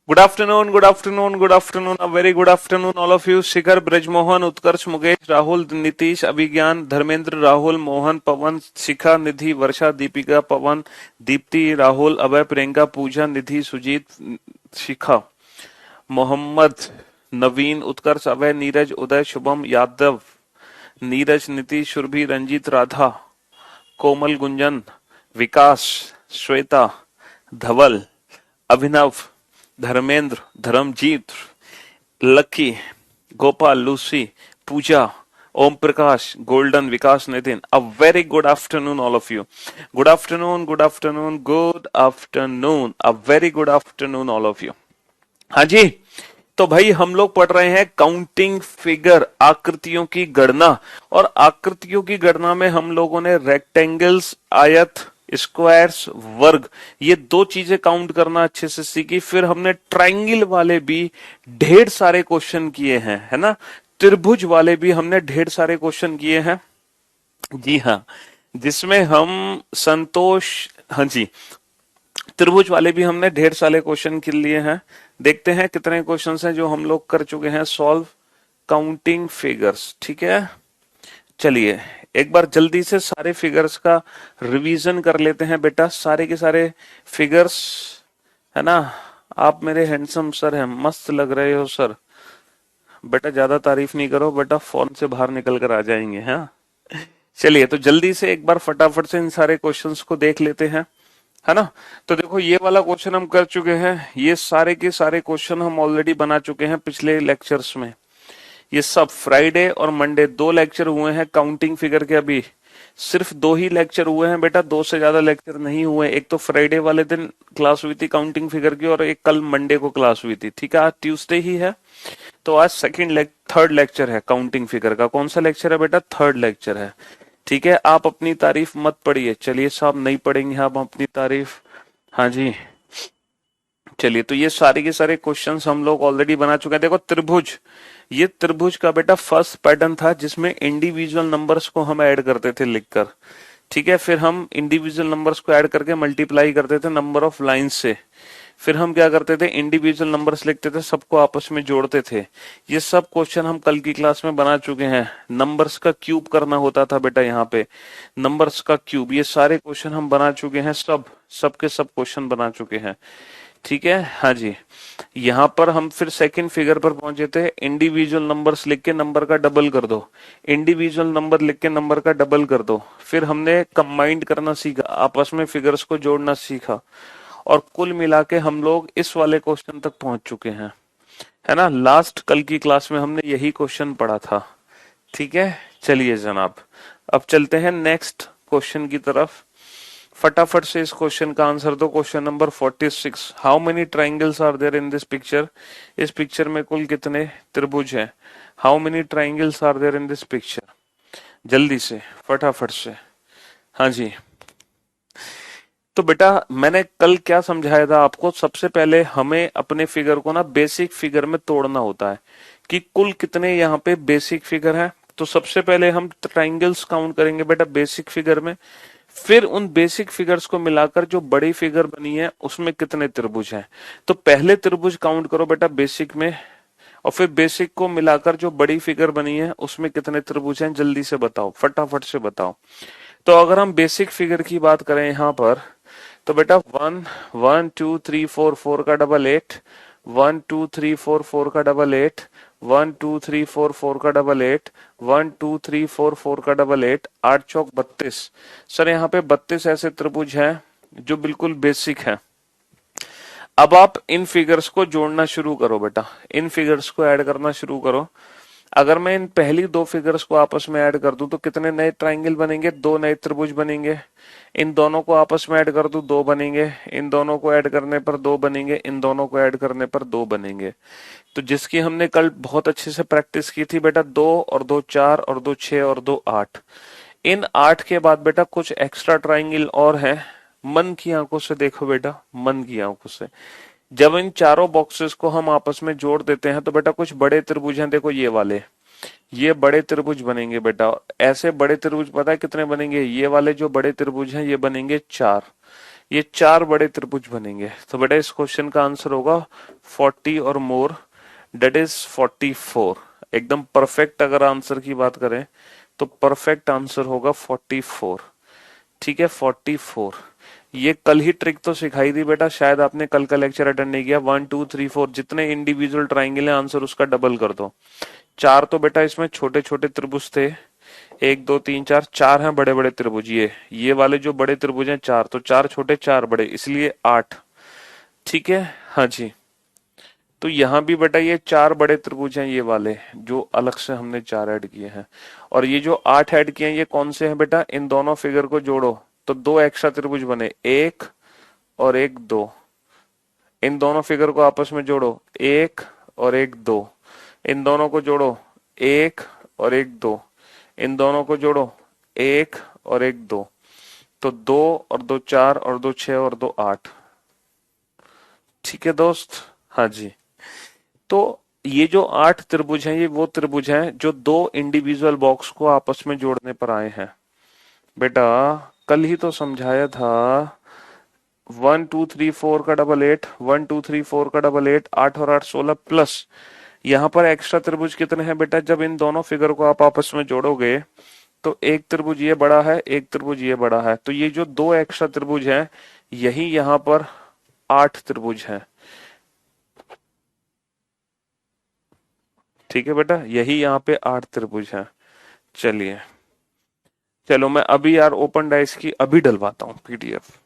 Good afternoon, good afternoon, good afternoon, a very good afternoon all of you. Shikhar, Brajmohan, Utkarsh, Mukesh, Rahul, Nitish, Abhigyan, Dharmendra, Rahul, Mohan, Pawan, Shikha, Nidhi, Varsha, Deepika, Pawan, Deepti, Rahul, Abhay, Priyanka, Pooja, Nidhi, Sujeet, Shikha, Mohammad, Naveen, Utkarsh, Abhay, Neeraj, Uday, Shubham, Yadav, Neeraj, Nitish, Surbhi, Ranjeet, Radha, Komal, Gunjan, Vikas, Shweta, Dhaval, Abhinav, Dharmendra, Dharmjeet, Lucky, Gopal, Lucy, Pooja, Om Prakash, Golden, Vikas, Nitin. A very good afternoon all of you. Good afternoon, good afternoon, good afternoon, a very good afternoon all of you. हाँ जी, तो भाई हम लोग पढ़ रहे हैं counting figure, आकृतियों की गणना। और आकृतियों की गणना में हम लोगों ने रेक्टेंगल्स, आयत, स्क्वायर्स, वर्ग, ये दो चीजें काउंट करना अच्छे से सीखी। फिर हमने ट्रायंगल वाले भी ढेर सारे क्वेश्चन किए हैं, है ना। त्रिभुज वाले भी हमने ढेर सारे क्वेश्चन किए हैं। जी हाँ, जिसमें हम संतोष, हाँ जी, त्रिभुज वाले भी हमने ढेर सारे क्वेश्चन कर लिए हैं। देखते हैं कितने क्वेश्चंस हैं जो हम लोग कर चुके हैं सॉल्व। काउंटिंग फिगर्स, ठीक है। चलिए एक बार जल्दी से सारे फिगर्स का रिवीजन कर लेते हैं बेटा। सारे के सारे फिगर्स, है ना। आप मेरे हैंडसम सर हैं, मस्त लग रहे हो सर। बेटा ज्यादा तारीफ नहीं करो बेटा, फोन से बाहर निकल कर आ जाएंगे। हाँ, चलिए तो जल्दी से एक बार फटाफट से इन सारे क्वेश्चंस को देख लेते हैं, है ना। तो देखो ये वाला क्वेश्चन हम कर चुके हैं। ये सारे के सारे क्वेश्चन हम ऑलरेडी बना चुके हैं पिछले लेक्चर्स में। ये सब फ्राइडे और मंडे दो लेक्चर हुए हैं काउंटिंग फिगर के। अभी सिर्फ दो ही लेक्चर हुए हैं बेटा, दो से ज्यादा लेक्चर नहीं हुए। एक तो फ्राइडे वाले दिन क्लास हुई थी काउंटिंग फिगर की, और एक कल मंडे को क्लास हुई थी। ठीक है, आज ट्यूसडे ही है, तो आज थर्ड लेक्चर है काउंटिंग फिगर का। कौन सा लेक्चर है बेटा? थर्ड लेक्चर है। ठीक है, आप अपनी तारीफ मत पढ़िए। चलिए साहब, नहीं पढ़ेंगे आप अपनी तारीफ। हाँ जी, चलिए तो ये सारे के सारे क्वेश्चंस हम लोग ऑलरेडी बना चुके हैं। देखो त्रिभुज, ये त्रिभुज का बेटा फर्स्ट पैटर्न था जिसमें इंडिविजुअल नंबर्स को हम ऐड करते थे लिखकर। ठीक है, फिर हम इंडिविजुअल नंबर्स को ऐड करके मल्टीप्लाई करते थे नंबर ऑफ लाइंस से। फिर हम क्या करते थे, इंडिविजुअल नंबर्स लिखते थे, सबको आपस में जोड़ते थे। ये सब क्वेश्चन हम कल की क्लास में बना चुके हैं। नंबर्स का क्यूब करना होता था बेटा यहाँ पे, नंबर्स का क्यूब, ये सारे क्वेश्चन हम बना चुके हैं। सब के सब क्वेश्चन बना चुके हैं। ठीक है, हाँ जी। यहाँ पर हम फिर सेकंड फिगर पर पहुंचे थे। इंडिविजुअल नंबर्स लिख के नंबर का डबल कर दो, इंडिविजुअल नंबर लिख के नंबर का डबल कर दो। फिर हमने कंबाइंड करना सीखा, आपस में फिगर्स को जोड़ना सीखा, और कुल मिला के हम लोग इस वाले क्वेश्चन तक पहुंच चुके हैं, है ना। लास्ट कल की क्लास में हमने यही क्वेश्चन पढ़ा था। ठीक है, चलिए जनाब, अब चलते हैं नेक्स्ट क्वेश्चन की तरफ। फटाफट से इस क्वेश्चन का आंसर दो। Question number 46, how many triangles are there in this picture. इस पिक्चर में कुल कितने त्रिभुज हैं? How many triangles are there in this picture. जल्दी से, फटाफट से। हाँ जी, तो बेटा मैंने कल क्या समझाया था आपको। सबसे पहले हमें अपने फिगर को ना बेसिक फिगर में तोड़ना होता है कि कुल कितने यहाँ पे बेसिक फिगर है। तो सबसे पहले हम ट्राइंगल्स काउंट करेंगे बेटा बेसिक फिगर में। फिर उन बेसिक फिगर्स को मिलाकर जो बड़ी फिगर बनी है उसमें कितने त्रिभुज हैं। तो पहले त्रिभुज काउंट करो बेटा बेसिक में, और फिर बेसिक को मिलाकर जो बड़ी फिगर बनी है उसमें कितने त्रिभुज हैं। जल्दी से बताओ, फटाफट से बताओ। तो अगर हम बेसिक फिगर की बात करें यहाँ पर, तो बेटा 1 1 2 3 4 4 का डबल 8, 1 2 3 4 4 का डबल 8, 1 2 3 4 4 का डबल 8, 1 2 3 4 4 का डबल 8, 8 चौक 32। सर यहाँ पे 32 ऐसे त्रिभुज हैं जो बिल्कुल बेसिक हैं। अब आप इन फिगर्स को जोड़ना शुरू करो बेटा, इन फिगर्स को ऐड करना शुरू करो। अगर मैं इन पहली दो फिगर्स को आपस में ऐड कर दूं तो कितने नए ट्रायंगल बनेंगे? दो नए त्रिभुज बनेंगे। इन दोनों को आपस में ऐड कर दूं, दो बनेंगे। इन दोनों को ऐड करने पर दो बनेंगे, इन दोनों को ऐड करने पर दो बनेंगे। तो जिसकी हमने कल बहुत अच्छे से प्रैक्टिस की थी बेटा, 2 और 2 4 और 2 6 और 2 8। इन 8 के बाद बेटा कुछ एक्स्ट्रा ट्रायंगल और हैं। मन की आंखों से देखो बेटा, मन की आंखों से। जब इन चारों बॉक्सेस को हम आपस में जोड़ देते हैं तो बेटा कुछ बड़े त्रिभुज हैं। देखो ये वाले, ये बड़े त्रिभुज बनेंगे बेटा। ऐसे बड़े त्रिभुज पता है कितने बनेंगे? ये वाले जो बड़े त्रिभुज हैं ये बनेंगे 4। ये 4 बड़े त्रिभुज बनेंगे। तो बेटा इस क्वेश्चन का आंसर होगा 40 और मोर, डेट इज 44। एकदम परफेक्ट अगर आंसर की बात करें तो परफेक्ट आंसर होगा 44। ठीक है, 44। ये कल ही ट्रिक तो सिखाई थी बेटा, शायद आपने कल का लेक्चर अटेंड नहीं किया। 1 2 3 4 जितने इंडिविजुअल ट्राइंगल है आंसर उसका डबल कर दो। 4 तो बेटा इसमें छोटे छोटे त्रिभुज थे, 1 2 3 4, 4 हैं बड़े बड़े त्रिभुज। ये वाले जो बड़े त्रिभुज हैं 4, तो 4 छोटे 4 बड़े, इसलिए 8। ठीक है, हाँ जी। तो यहां भी बेटा ये 4 बड़े त्रिभुज हैं, ये वाले जो अलग से हमने 4 ऐड किए हैं। और ये जो 8 ऐड किए हैं ये कौन से हैं बेटा, इन दोनों फिगर को जोड़ो तो 2 एक्स्ट्रा त्रिभुज बने, 1 और 1 2। इन दोनों फिगर को आपस में जोड़ो, 1 और 1 2। इन दोनों को जोड़ो, 1 और 1 2। इन दोनों को जोड़ो, 1 और 1 2। तो 2 और 2 4 और 2 6 और 2 8। ठीक है दोस्त, हाँ जी। तो ये जो 8 त्रिभुज हैं ये वो त्रिभुज हैं जो 2 इंडिविजुअल बॉक्स को आपस में जोड़ने पर आए हैं। बेटा कल ही तो समझाया था, 1 2 3 4 का डबल 8, 1 2 3 4 का डबल 8, 8 और 8 16 प्लस यहाँ पर एक्स्ट्रा त्रिभुज कितने हैं बेटा, जब इन दोनों फिगर को आप आपस में जोड़ोगे तो एक त्रिभुज ये बड़ा है, एक त्रिभुज ये बड़ा है, तो ये जो 2 एक्स्ट्रा त्रिभुज हैं यही यहाँ पर 8 त्रिभुज हैं। ठीक है बेटा, यही यहाँ पे 8 त्रिभुज हैं। चलिए, चलो मैं अभी यार ओपन डाइस की अभी डलवाता हूँ पीडीएफ।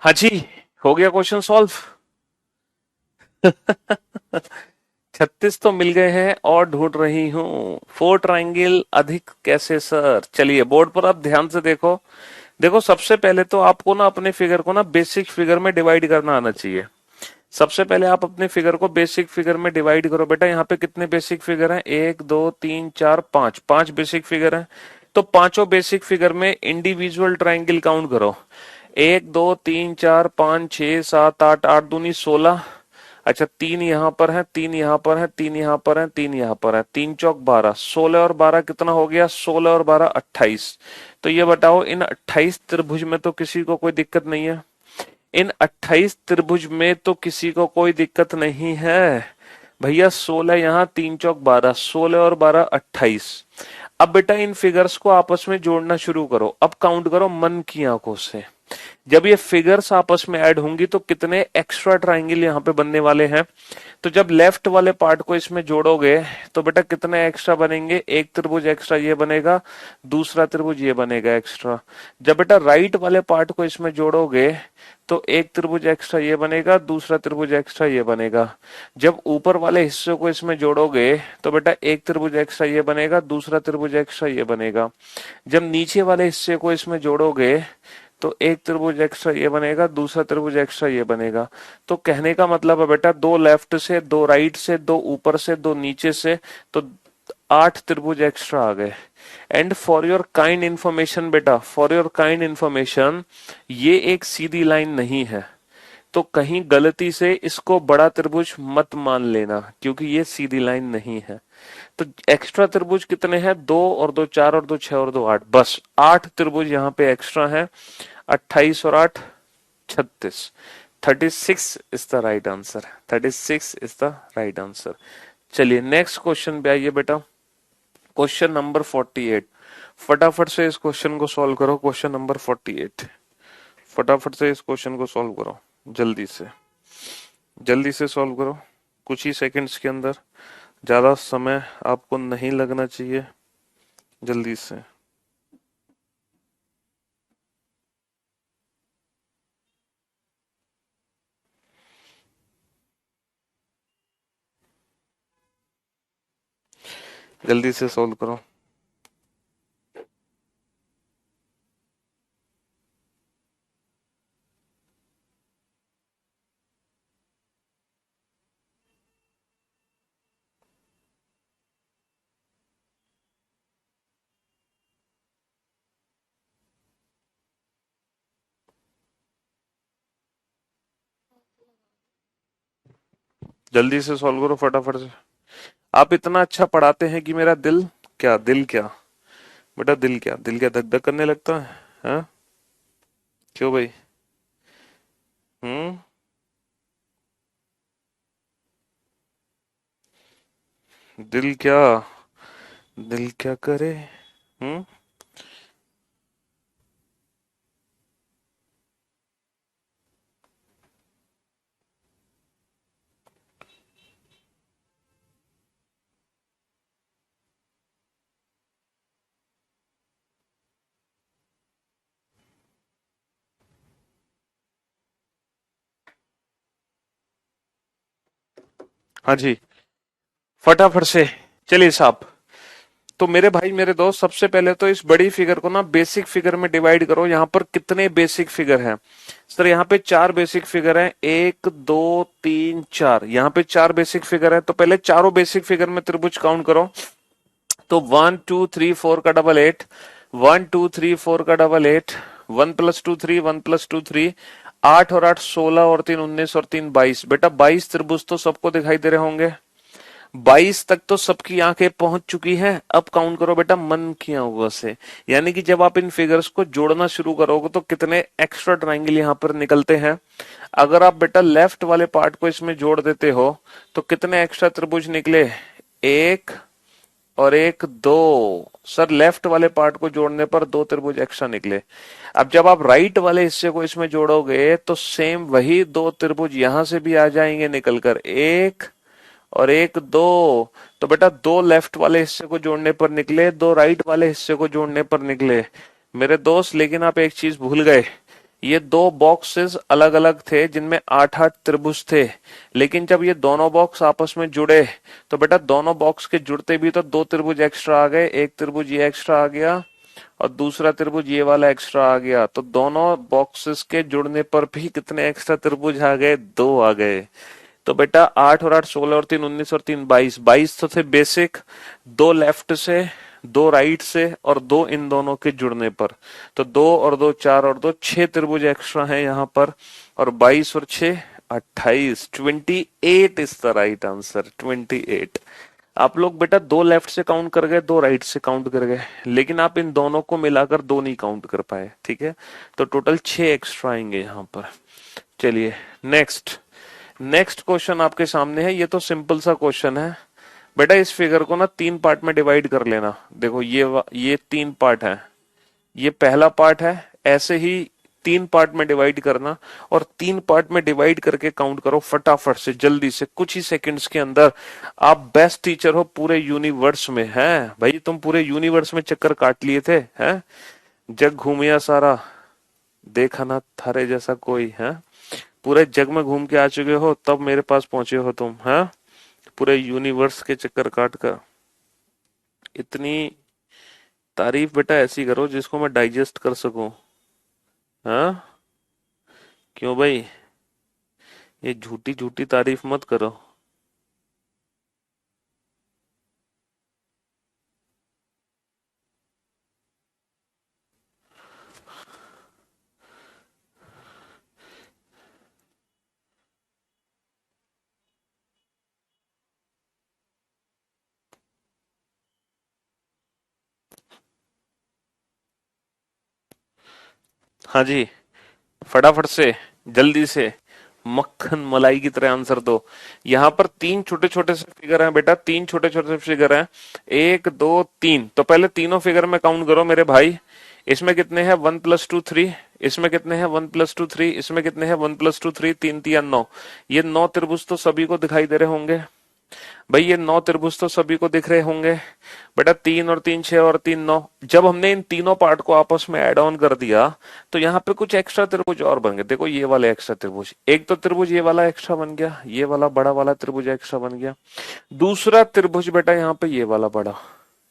हाँ जी, हो गया क्वेश्चन सॉल्व। 36 तो मिल गए हैं और ढूंढ रही हूँ 4 ट्राइंगल अधिक कैसे सर। चलिए बोर्ड पर आप ध्यान से देखो। देखो सबसे पहले तो आपको ना अपने फिगर को ना बेसिक फिगर में डिवाइड करना आना चाहिए। सबसे पहले आप अपने फिगर को बेसिक फिगर में डिवाइड करो। बेटा यहाँ पे कितने बेसिक फिगर हैं, 1 2 3 4 5, 5 बेसिक फिगर हैं। तो पांचों बेसिक फिगर में इंडिविजुअल ट्राइंगल काउंट करो, 1 2 3 4 5 6 7 8, 8 दूनी 16। अच्छा 3 यहाँ पर है, 3 यहाँ पर है, 3 यहाँ पर है, 3 यहाँ पर है, 3 चौक 12, 16 और 12 कितना हो गया, 16 और 12 28। तो ये बताओ इन 28 त्रिभुज में तो किसी को कोई दिक्कत नहीं है। इन 28 त्रिभुज में तो किसी को कोई दिक्कत नहीं है भैया। 16 यहाँ, 3 चौक 12, 16 और 12 28। अब बेटा इन फिगर्स को आपस में जोड़ना शुरू करो। अब काउंट करो मन की आंखों से। जब ये फिगर्स आपस में ऐड होंगी तो कितने एक्स्ट्रा ट्राइंगल यहाँ पे बनने वाले हैं। तो जब लेफ्ट वाले पार्ट को इसमें जोड़ोगे तो बेटा कितने एक्स्ट्रा बनेंगे, एक त्रिभुज एक्स्ट्रा ये बनेगा, दूसरा त्रिभुज ये बनेगा एक्स्ट्रा। जब बेटा राइट वाले पार्ट को इसमें जोड़ोगे तो एक त्रिभुज एक्स्ट्रा ये बनेगा, दूसरा त्रिभुज एक्स्ट्रा ये बनेगा। जब ऊपर वाले हिस्से को इसमें जोड़ोगे तो बेटा एक त्रिभुज एक्स्ट्रा ये बनेगा, दूसरा त्रिभुज एक्स्ट्रा ये बनेगा। जब नीचे वाले हिस्से को इसमें जोड़ोगे तो एक त्रिभुज एक्स्ट्रा ये बनेगा, दूसरा त्रिभुज एक्स्ट्रा ये बनेगा। तो कहने का मतलब है बेटा, दो लेफ्ट से, दो राइट से, दो ऊपर से, दो नीचे से, तो 8 त्रिभुज एक्स्ट्रा आ गए। And for your kind information बेटा, फॉर योर काइंड इंफॉर्मेशन, ये एक सीधी लाइन नहीं है, तो कहीं गलती से इसको बड़ा त्रिभुज मत मान लेना, क्योंकि ये सीधी लाइन नहीं है। तो एक्स्ट्रा त्रिभुज कितने हैं? 2 और 2 4 और 2 6 और 2 8, बस 8 त्रिभुज यहाँ पे एक्स्ट्रा है। 28 और 8 36, 36 is the right answer, 36 is the right answer. चलिए नेक्स्ट क्वेश्चन पे आइए बेटा, क्वेश्चन नंबर 48। फटाफट से इस क्वेश्चन को सॉल्व करो, क्वेश्चन नंबर 48। फटाफट से इस क्वेश्चन को सॉल्व करो, जल्दी से सॉल्व करो, कुछ ही सेकंड्स के अंदर, ज्यादा समय आपको नहीं लगना चाहिए, जल्दी से। जल्दी से सॉल्व करो। जल्दी से सॉल्व करो फटाफट से। आप इतना अच्छा पढ़ाते हैं कि मेरा दिल क्या बेटा, दिल क्या धक धक करने लगता है, हाँ? क्यों भाई? हम्म। दिल क्या दिल क्या करे? हम्म। हाँ जी, फटाफट से। चलिए साहब, तो मेरे भाई मेरे दोस्त, सबसे पहले तो इस बड़ी फिगर को ना बेसिक फिगर में डिवाइड करो। यहाँ पर कितने बेसिक फिगर हैं सर? यहाँ पे 4 बेसिक फिगर हैं, 1 2 3 4, यहाँ पे 4 बेसिक फिगर है। तो पहले चारों बेसिक फिगर में त्रिभुज काउंट करो। तो 1 2 3 4 का डबल 8, 1 2 3 4 का डबल 8, 1 + 2 3, 1 + 2 3, 8 और 8 16 और 3 19 और 3 22। बेटा 22 त्रिभुज तो सबको दिखाई दे रहे होंगे, 22 तक तो सबकी आंखें पहुंच चुकी हैं। अब काउंट करो बेटा मन की आंखों से, यानी कि जब आप इन फिगर्स को जोड़ना शुरू करोगे तो कितने एक्स्ट्रा ट्राइंगल यहां पर निकलते हैं। अगर आप बेटा लेफ्ट वाले पार्ट को इसमें जोड़ देते हो तो कितने एक्स्ट्रा त्रिभुज निकले? एक और एक, दो। सर लेफ्ट वाले पार्ट को जोड़ने पर 2 त्रिभुज एक्स्ट्रा निकले। अब जब आप राइट वाले हिस्से को इसमें जोड़ोगे तो सेम वही 2 त्रिभुज यहां से भी आ जाएंगे निकलकर, एक और एक, दो। तो बेटा 2 लेफ्ट वाले हिस्से को जोड़ने पर निकले, 2 राइट वाले हिस्से को जोड़ने पर निकले मेरे दोस्त। लेकिन आप एक चीज भूल गए, ये 2 बॉक्सेस अलग अलग थे जिनमें 8-8 त्रिभुज थे। लेकिन जब ये दोनों बॉक्स आपस में जुड़े तो बेटा दोनों बॉक्स के जुड़ते भी तो 2 त्रिभुज एक्स्ट्रा आ गए। एक त्रिभुज ये एक्स्ट्रा आ गया और दूसरा त्रिभुज ये वाला एक्स्ट्रा आ गया। तो दोनों बॉक्सेस के जुड़ने पर भी कितने एक्स्ट्रा त्रिभुज आ गए? 2 आ गए। तो बेटा 8 और 8 16 और 3 19 और 3 22, 22 तो थे बेसिक, 2 लेफ्ट से, 2 राइट से और 2 इन दोनों के जुड़ने पर। तो 2 और 2 4 और 2 6 त्रिभुज एक्स्ट्रा हैं यहाँ पर, और 22 और 6 28, 28 इज द राइट आंसर, 28। आप लोग बेटा 2 लेफ्ट से काउंट कर गए, 2 राइट से काउंट कर गए, लेकिन आप इन दोनों को मिलाकर 2 नहीं काउंट कर पाए, ठीक है? तो टोटल 6 एक्स्ट्रा आएंगे यहाँ पर। चलिए नेक्स्ट, नेक्स्ट क्वेश्चन आपके सामने है। ये तो सिंपल सा क्वेश्चन है बेटा। इस फिगर को ना 3 पार्ट में डिवाइड कर लेना। देखो ये 3 पार्ट है, ये पहला पार्ट है, ऐसे ही 3 पार्ट में डिवाइड करना, और 3 पार्ट में डिवाइड करके काउंट करो फटाफट से, जल्दी से, कुछ ही सेकंड्स के अंदर। आप बेस्ट टीचर हो पूरे यूनिवर्स में, हैं भाई? तुम पूरे यूनिवर्स में चक्कर काट लिए थे, हैं? जग घूमिया सारा, देखा ना थारे जैसा कोई, है? पूरे जग में घूम के आ चुके हो, तब मेरे पास पहुंचे हो तुम, हाँ? पूरे यूनिवर्स के चक्कर काट कर। इतनी तारीफ बेटा ऐसी करो जिसको मैं डाइजेस्ट कर सकूं, हाँ, क्यों भाई? ये झूठी झूठी तारीफ मत करो। हाँ जी, फटाफट से, जल्दी से, मक्खन मलाई की तरह आंसर दो। यहाँ पर तीन छोटे छोटे से फिगर हैं बेटा, तीन छोटे छोटे से फिगर हैं। एक, दो, तीन। तो पहले तीनों फिगर में काउंट करो मेरे भाई। इसमें कितने हैं? 1 + 2 3। इसमें कितने हैं? 1 + 2 3। इसमें कितने हैं? 1 + 2 3। तीन तिया 9। ये 9 त्रिभुज तो सभी को दिखाई दे रहे होंगे भाई, ये 9 त्रिभुज तो सभी को दिख रहे होंगे बेटा। 3 और 3 6 और 3 9। जब हमने इन तीनों पार्ट को आपस में ऐड ऑन कर दिया तो यहाँ पे कुछ एक्स्ट्रा त्रिभुज और बन गए। देखो ये वाले एक्स्ट्रा त्रिभुज, एक तो त्रिभुज ये वाला एक्स्ट्रा बन गया, ये वाला बड़ा वाला त्रिभुज एक्स्ट्रा बन गया। दूसरा त्रिभुज बेटा यहाँ पे ये वाला बड़ा।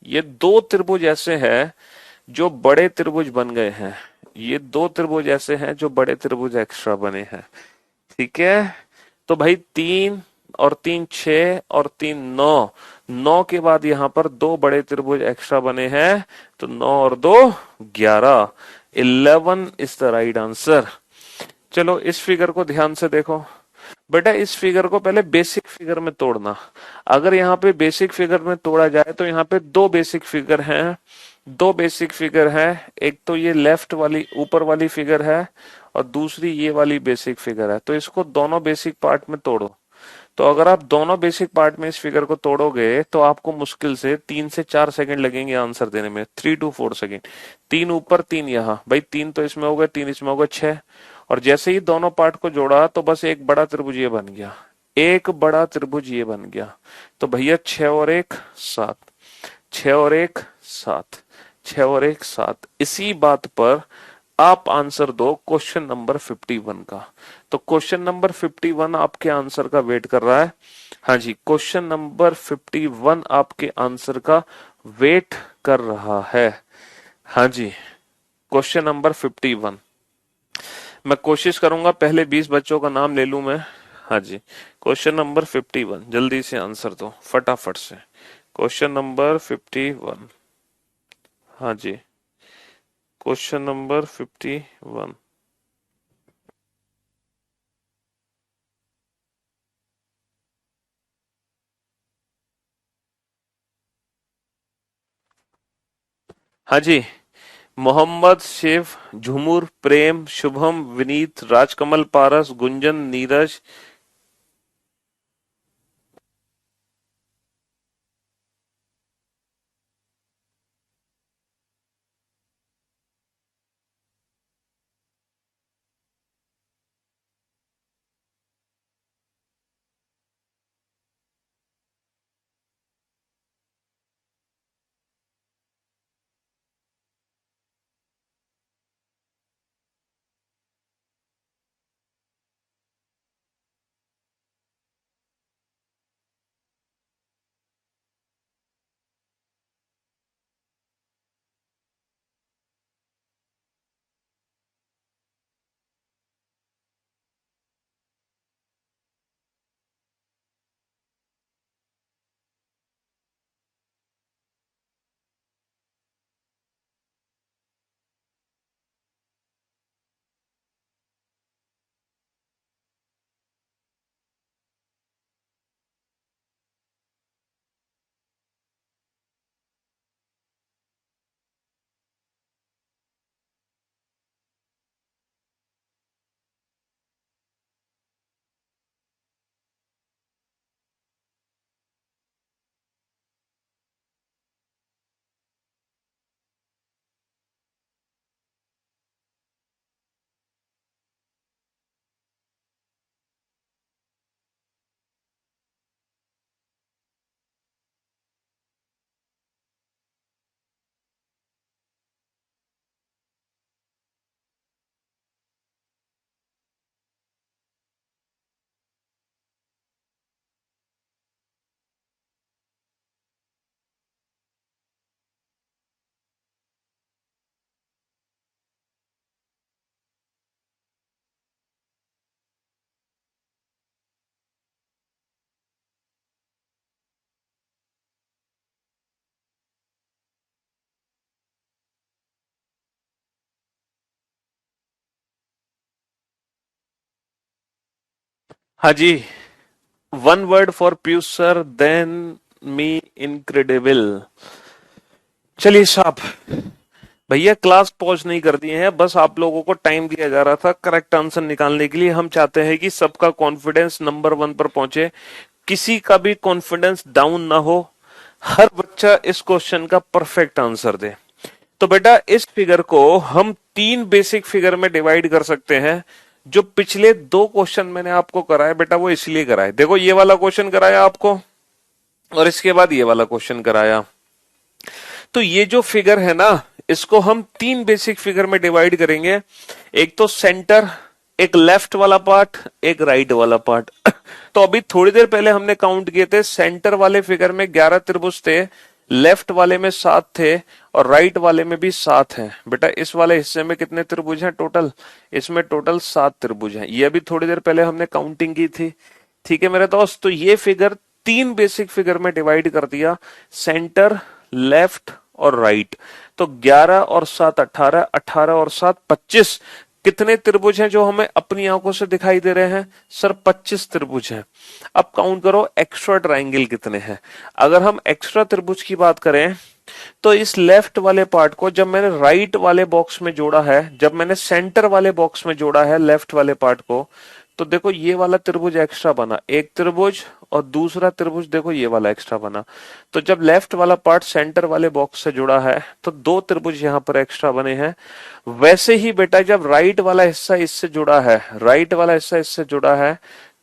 ये दो त्रिभुज ऐसे हैं जो बड़े त्रिभुज बन गए हैं। ये दो त्रिभुज ऐसे हैं जो बड़े त्रिभुज एक्स्ट्रा बने हैं। ठीक है। तो भाई 3 और 3 6 और 3 9। 9 के बाद यहां पर दो बड़े त्रिभुज एक्स्ट्रा बने हैं। तो 9 और 2 11। 11 इज द राइट आंसर। चलो इस फिगर को ध्यान से देखो बेटा। इस फिगर को पहले बेसिक फिगर में तोड़ना। अगर यहाँ पे बेसिक फिगर में तोड़ा जाए तो यहाँ पे दो बेसिक फिगर हैं। दो बेसिक फिगर है। एक तो ये लेफ्ट वाली ऊपर वाली फिगर है और दूसरी ये वाली बेसिक फिगर है। तो इसको दोनों बेसिक पार्ट में तोड़ो। तो अगर आप दोनों बेसिक पार्ट में इस फिगर को तोड़ोगे तो आपको मुश्किल से 3 से 4 सेकंड लगेंगे आंसर देने में। 3 to 4 सेकंड। तीन ऊपर तीन यहाँ भाई, तीन तो इसमें हो गए, तीन इसमें हो गए, 6। और जैसे ही दोनों पार्ट को जोड़ा तो बस एक बड़ा त्रिभुज ये बन गया। एक बड़ा त्रिभुज ये बन गया। तो भैया 6 और 1 7। 6 और 1 7। 6 और 1 7। इसी बात पर आप आंसर दो क्वेश्चन नंबर 51 का। तो क्वेश्चन नंबर 51 आपके आंसर का वेट कर रहा है। हाँ जी, क्वेश्चन नंबर 51 आपके आंसर का वेट कर रहा है। हाँ जी, क्वेश्चन नंबर 51। मैं कोशिश करूंगा पहले 20 बच्चों का नाम ले लूं मैं। हाँ जी, क्वेश्चन नंबर 51, जल्दी से आंसर दो फटाफट से। Question number 51। हाँ जी, क्वेश्चन नंबर 51। हाँ जी, मोहम्मद, शिव, झुमुर, प्रेम, शुभम, विनीत, राजकमल, पारस, गुंजन, नीरज। हाँ जी, one word for Piyush sir, then me, incredible. चलिए साहब, भैया क्लास पॉज नहीं कर दिए हैं, बस आप लोगों को टाइम दिया जा रहा था करेक्ट आंसर निकालने के लिए। हम चाहते हैं कि सबका कॉन्फिडेंस नंबर वन पर पहुंचे, किसी का भी कॉन्फिडेंस डाउन ना हो, हर बच्चा इस क्वेश्चन का परफेक्ट आंसर दे। तो बेटा इस फिगर को हम तीन बेसिक फिगर में डिवाइड कर सकते हैं। जो पिछले दो क्वेश्चन मैंने आपको कराए बेटा, वो इसलिए कराए, देखो ये वाला क्वेश्चन कराया आपको और इसके बाद ये वाला क्वेश्चन कराया। तो ये जो फिगर है ना, इसको हम तीन बेसिक फिगर में डिवाइड करेंगे। एक तो सेंटर, एक लेफ्ट वाला पार्ट, एक राइट वाला पार्ट। तो अभी थोड़ी देर पहले हमने काउंट किए थे, सेंटर वाले फिगर में 11 त्रिभुज थे, लेफ्ट वाले में 7 थे और राइट वाले में भी 7 हैं। बेटा इस वाले हिस्से में कितने त्रिभुज हैं टोटल? इसमें टोटल 7 त्रिभुज हैं। ये अभी थोड़ी देर पहले हमने काउंटिंग की थी। ठीक है मेरे दोस्त, तो ये फिगर तीन बेसिक फिगर में डिवाइड कर दिया, सेंटर, लेफ्ट और राइट। तो 11 और 7 18, 18 और 7 25। कितने त्रिभुज हैं जो हमें अपनी आंखों से दिखाई दे रहे हैं? सर 25 त्रिभुज हैं। अब काउंट करो एक्स्ट्रा ट्रायंगल कितने हैं। अगर हम एक्स्ट्रा त्रिभुज की बात करें तो इस लेफ्ट वाले पार्ट को जब मैंने राइट वाले बॉक्स में जोड़ा है, जब मैंने सेंटर वाले बॉक्स में जोड़ा है लेफ्ट वाले पार्ट को, तो देखो ये वाला त्रिभुज एक्स्ट्रा बना, एक त्रिभुज, और दूसरा त्रिभुज देखो ये वाला एक्स्ट्रा बना। तो जब लेफ्ट वाला पार्ट सेंटर वाले बॉक्स से जुड़ा है तो दो त्रिभुज यहां पर एक्स्ट्रा बने हैं। वैसे ही बेटा जब राइट वाला हिस्सा इससे जुड़ा है, राइट वाला हिस्सा इससे जुड़ा है,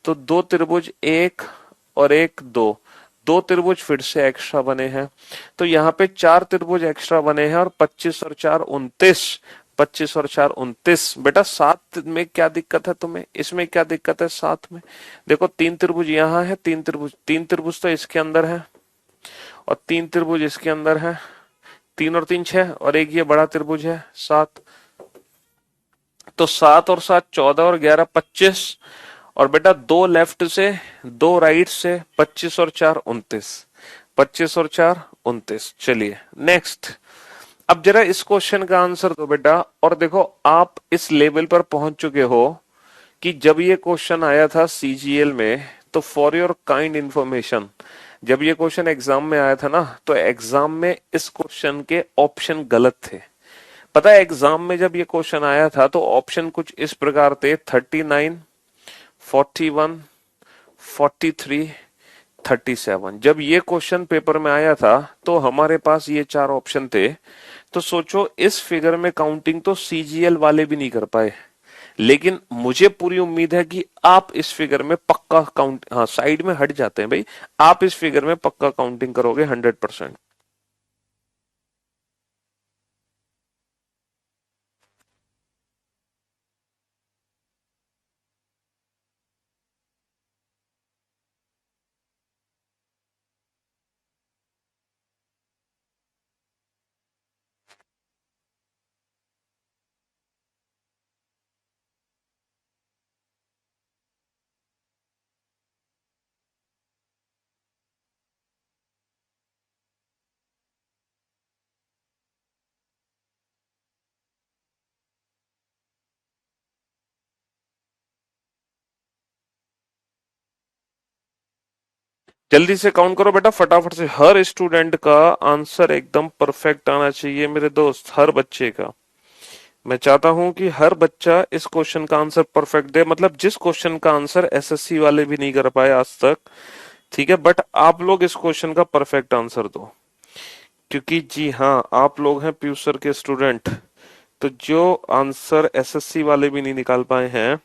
तो दो त्रिभुज, एक और एक, दो, दो त्रिभुज फिर से एक्स्ट्रा बने हैं। तो यहाँ पे चार त्रिभुज एक्स्ट्रा बने हैं और 25 और 4 29, 25 और 4 29। बेटा सात में क्या दिक्कत है तुम्हें? इसमें क्या दिक्कत है सात में? देखो तीन त्रिभुज यहाँ है, तीन त्रिभुज तो इसके अंदर है और तीन त्रिभुज इसके अंदर है। तीन और तीन 6 और एक ये बड़ा त्रिभुज है 7। तो 7 और 7 14 और 11 25। और बेटा दो लेफ्ट से, दो राइट से, 25 और 4 29, 25 और 4 29। चलिए नेक्स्ट। अब जरा इस क्वेश्चन का आंसर दो बेटा। और देखो आप इस लेवल पर पहुंच चुके हो कि जब ये क्वेश्चन आया था सीजीएल में, तो फॉर योर काइंड इंफॉर्मेशन, जब ये क्वेश्चन एग्जाम में आया था ना, तो एग्जाम में इस क्वेश्चन के ऑप्शन गलत थे। पता है एग्जाम में जब ये क्वेश्चन आया था तो ऑप्शन कुछ इस प्रकार थे, 39, 41, 43, 37। जब ये क्वेश्चन पेपर में आया था तो हमारे पास ये चार ऑप्शन थे। तो सोचो इस फिगर में काउंटिंग तो सीजीएल वाले भी नहीं कर पाए, लेकिन मुझे पूरी उम्मीद है कि आप इस फिगर में पक्का काउंट, हाँ साइड में हट जाते हैं भाई, आप इस फिगर में पक्का काउंटिंग करोगे 100%। जल्दी से काउंट करो बेटा फटाफट से, हर स्टूडेंट का आंसर एकदम परफेक्ट आना चाहिए मेरे दोस्त, हर बच्चे का। मैं चाहता हूं कि हर बच्चा इस क्वेश्चन का आंसर परफेक्ट दे, मतलब जिस क्वेश्चन का आंसर एसएससी वाले भी नहीं कर पाए आज तक। ठीक है, बट आप लोग इस क्वेश्चन का परफेक्ट आंसर दो, क्योंकि जी हाँ आप लोग हैं पीयूष सर के स्टूडेंट। तो जो आंसर एसएससी वाले भी नहीं निकाल पाए हैं,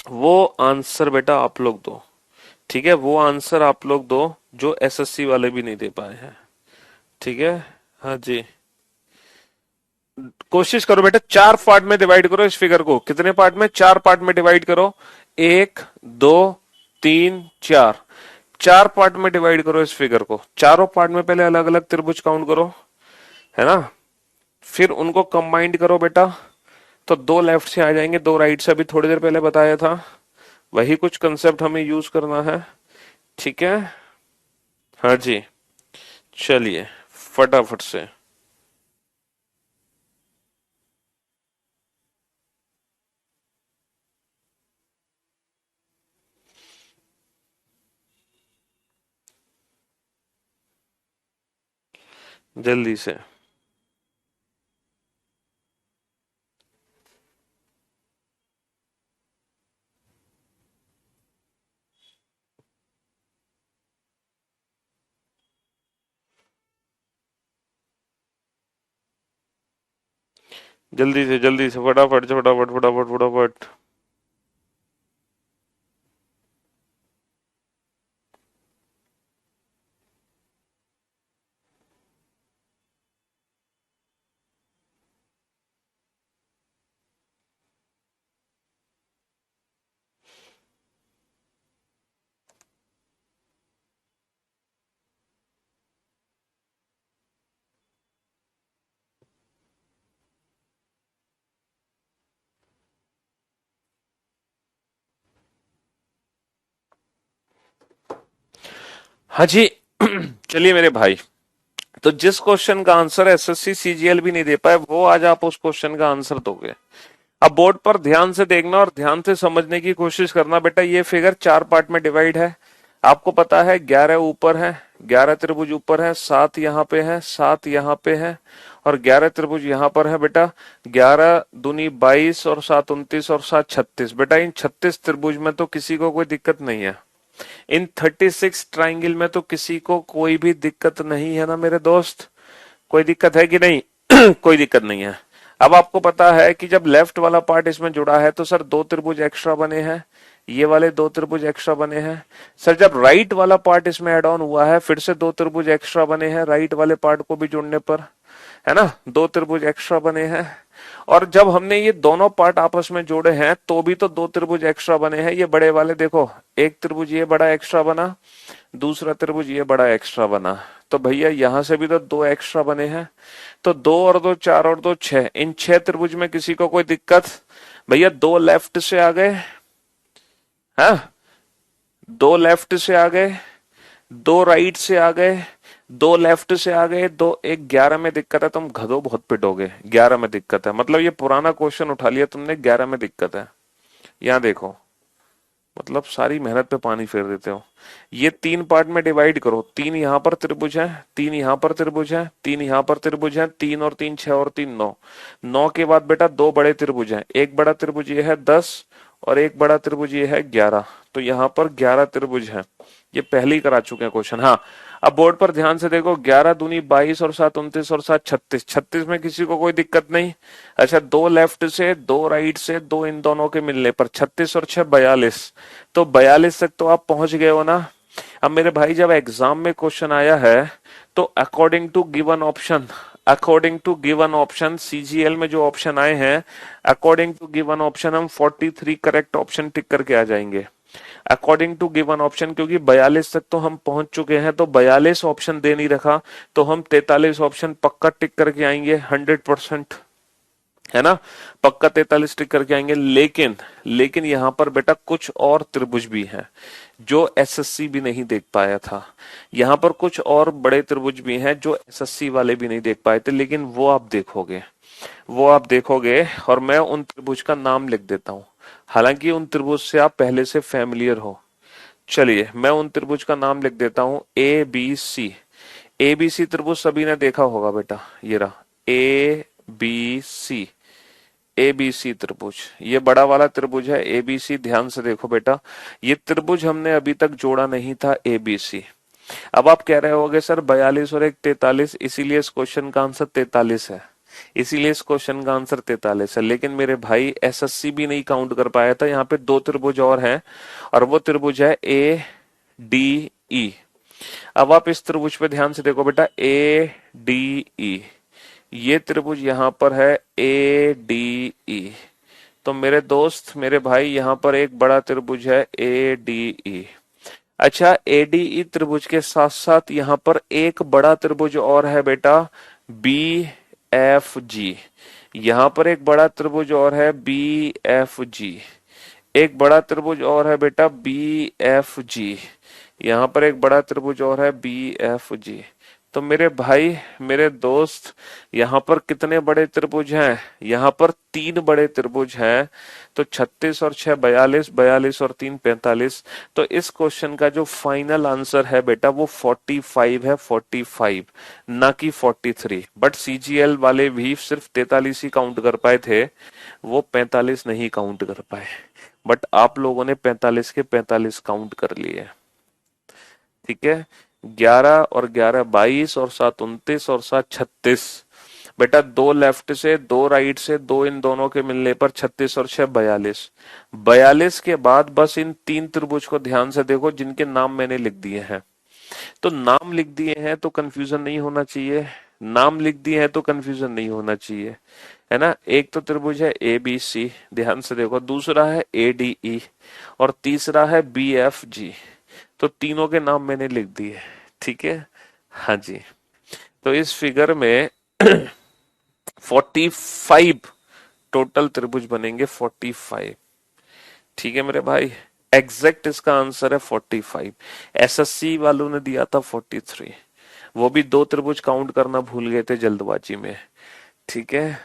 वो आंसर बेटा आप लोग दो। ठीक है, वो आंसर आप लोग दो जो एसएससी वाले भी नहीं दे पाए हैं। ठीक है, हाँ जी। कोशिश करो बेटा चार पार्ट में डिवाइड करो इस फिगर को। कितने पार्ट में? चार पार्ट में डिवाइड करो। एक, दो, तीन, चार। चार पार्ट में डिवाइड करो इस फिगर को। चारों पार्ट में पहले अलग अलग त्रिभुज काउंट करो, है ना, फिर उनको कंबाइंड करो बेटा। तो दो लेफ्ट से आ जाएंगे, दो राइट से, अभी थोड़ी देर पहले बताया था। वही कुछ कंसेप्ट हमें यूज करना है। ठीक है, हाँ जी। चलिए फटाफट से। जल्दी से। जल्दी से फटाफट से फटाफट फटाफट फटाफट। हाँ जी। चलिए मेरे भाई, तो जिस क्वेश्चन का आंसर एसएससी सीजीएल भी नहीं दे पाए, वो आज आप उस क्वेश्चन का आंसर दोगे। अब बोर्ड पर ध्यान से देखना और ध्यान से समझने की कोशिश करना बेटा। ये फिगर 4 पार्ट में डिवाइड है। आपको पता है 11 ऊपर है, 11 त्रिभुज ऊपर है, 7 यहाँ पे है, 7 यहाँ पे है और 11 त्रिभुज यहाँ पर है बेटा। 11 दूनी 22 और 7 29 और 7 36। बेटा इन 36 त्रिभुज में तो किसी को कोई दिक्कत नहीं है। इन 36 ट्राइंगल में तो किसी को कोई भी दिक्कत नहीं है ना मेरे दोस्त। कोई दिक्कत है कि नहीं? कोई दिक्कत नहीं है। अब आपको पता है कि जब लेफ्ट वाला पार्ट इसमें जुड़ा है तो सर 2 त्रिभुज एक्स्ट्रा बने हैं, ये वाले 2 त्रिभुज एक्स्ट्रा बने हैं। सर जब राइट वाला पार्ट इसमें ऐड ऑन हुआ है, फिर से 2 त्रिभुज एक्स्ट्रा बने हैं राइट वाले पार्ट को भी जोड़ने पर, है ना? 2 त्रिभुज एक्स्ट्रा बने हैं। और जब हमने ये दोनों पार्ट आपस में जोड़े हैं तो भी तो 2 त्रिभुज एक्स्ट्रा बने हैं। ये बड़े वाले देखो, एक त्रिभुज ये बड़ा एक्स्ट्रा बना, दूसरा त्रिभुज ये बड़ा एक्स्ट्रा बना। तो भैया यहां से भी तो 2 एक्स्ट्रा बने हैं। तो 2 और 2 4 और 2 6। इन 6 त्रिभुज में किसी को कोई दिक्कत? भैया 2 लेफ्ट से आ गए, हाँ, 2 लेफ्ट से आ गए, 2 राइट से आ गए, 2 लेफ्ट से आ गए, 2 एक 11 में दिक्कत है। तुम गधों बहुत पिटोगे। 11 में दिक्कत है मतलब ये पुराना क्वेश्चन उठा लिया तुमने, 11 में दिक्कत है। यहां देखो, मतलब सारी मेहनत पे पानी फेर देते हो। ये 3 पार्ट में डिवाइड करो। 3 यहाँ पर त्रिभुज है, 3 यहाँ पर त्रिभुज है, 3 यहाँ पर त्रिभुज है, 3 और 3 6 और 3 9। 9 के बाद बेटा 2 बड़े त्रिभुज हैं। एक बड़ा त्रिभुज ये है 10 और एक बड़ा त्रिभुज ये है 11। तो यहाँ पर 11 त्रिभुज हैं। ये पहले ही करा चुके हैं क्वेश्चन। हाँ, अब बोर्ड पर ध्यान से देखो, 11 दूनी 22 और 7 29 और 7 36। 36 में किसी को कोई दिक्कत नहीं। अच्छा, 2 लेफ्ट से, 2 राइट से, 2 इन दोनों के मिलने पर 36 और 6 42। तो 42 तक तो आप पहुंच गए हो ना। अब मेरे भाई जब एग्जाम में क्वेश्चन आया है तो according to given option CGL में जो ऑप्शन आए हैं, अकॉर्डिंग टू गिवन ऑप्शन हम 43 करेक्ट ऑप्शन टिक करके आ जाएंगे। अकॉर्डिंग टू गिवन ऑप्शन, क्योंकि 42 तक तो हम पहुंच चुके हैं, तो 42 ऑप्शन दे नहीं रखा तो हम 43 ऑप्शन पक्का टिक करके आएंगे 100%, है ना? पक्का 43 टिक करके आएंगे। लेकिन यहां पर बेटा कुछ और त्रिभुज भी हैं जो एसएससी भी नहीं देख पाया था। यहां पर कुछ और बड़े त्रिभुज भी हैं जो एसएससी वाले भी नहीं देख पाए थे, लेकिन वो आप देखोगे, वो आप देखोगे। और मैं उन त्रिभुज का नाम लिख देता हूं, हालांकि उन त्रिभुज से आप पहले से फैमिलियर हो। चलिए मैं उन त्रिभुज का नाम लिख देता हूं, ए बी सी। ए बी सी त्रिभुज सभी ने देखा होगा बेटा, ये रहा ए बी सी। ए बी सी त्रिभुज, ये बड़ा वाला त्रिभुज है ए बी सी। ध्यान से देखो बेटा, ये त्रिभुज हमने अभी तक जोड़ा नहीं था ए बी सी। अब आप कह रहे होगे सर 42 और एक 43, इसीलिए इस क्वेश्चन का आंसर 43 है, इसीलिए इस क्वेश्चन का आंसर 43 है। लेकिन मेरे भाई एसएससी भी नहीं काउंट कर पाया था। यहाँ पे 2 त्रिभुज और हैं और वो त्रिभुज है ए डी ई। अब आप इस त्रिभुज पे ध्यान से देखो बेटा, ए डी ई, ये त्रिभुज यहां पर है ए डी ई। तो मेरे दोस्त, मेरे भाई, यहां पर एक बड़ा त्रिभुज है ए डी ई। अच्छा, एडीई त्रिभुज के साथ साथ यहां पर एक बड़ा त्रिभुज और है बेटा, बी एफ जी। यहां पर एक बड़ा त्रिभुज और है बी एफ जी। एक बड़ा त्रिभुज और है बेटा बी एफ जी। यहां पर एक बड़ा त्रिभुज और है बी एफ जी। तो मेरे भाई मेरे दोस्त, यहाँ पर कितने बड़े त्रिभुज हैं? यहाँ पर 3 बड़े त्रिभुज हैं। तो 36 और 6 42, 42 और 3 45। तो इस क्वेश्चन का जो फाइनल आंसर है बेटा वो 45 है, 45, ना कि 43। बट सीजीएल वाले भी सिर्फ 43 ही काउंट कर पाए थे, वो 45 नहीं काउंट कर पाए। बट आप लोगों ने 45 के 45 काउंट कर लिए। ठीक है, 11 और 11 22 और 7 29 और 7 36। बेटा 2 लेफ्ट से 2 राइट से 2 इन दोनों के मिलने पर 36 और 6 42। 42 के बाद बस इन 3 त्रिभुज को ध्यान से देखो जिनके नाम मैंने लिख दिए हैं। तो नाम लिख दिए हैं तो कंफ्यूजन नहीं होना चाहिए, नाम लिख दिए हैं तो कंफ्यूजन नहीं होना चाहिए, है ना। एक तो त्रिभुज है ए बी सी, ध्यान से देखो, दूसरा है ए डी ई और तीसरा है बी एफ जी। तो तीनों के नाम मैंने लिख दिए। ठीक है, हाँ जी। तो इस फिगर में 45 टोटल त्रिभुज बनेंगे, 45। ठीक है मेरे भाई, एग्जैक्ट इसका आंसर है 45। एसएससी वालों ने दिया था 43, वो भी 2 त्रिभुज काउंट करना भूल गए थे जल्दबाजी में। ठीक है।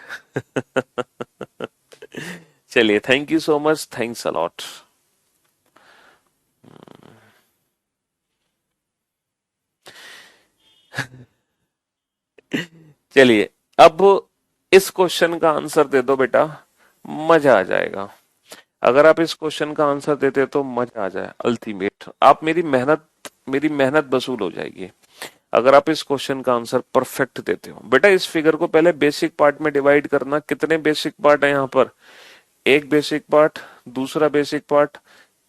चलिए, thank you so much, thanks a lot. चलिए, अब इस क्वेश्चन का आंसर दे दो बेटा, मजा आ जाएगा। अगर आप इस क्वेश्चन का आंसर देते तो मजा आ जाए, अल्टीमेट। आप मेरी मेहनत वसूल हो जाएगी अगर आप इस क्वेश्चन का आंसर परफेक्ट देते हो। बेटा इस फिगर को पहले बेसिक पार्ट में डिवाइड करना। कितने बेसिक पार्ट है यहाँ पर? एक बेसिक पार्ट, दूसरा बेसिक पार्ट,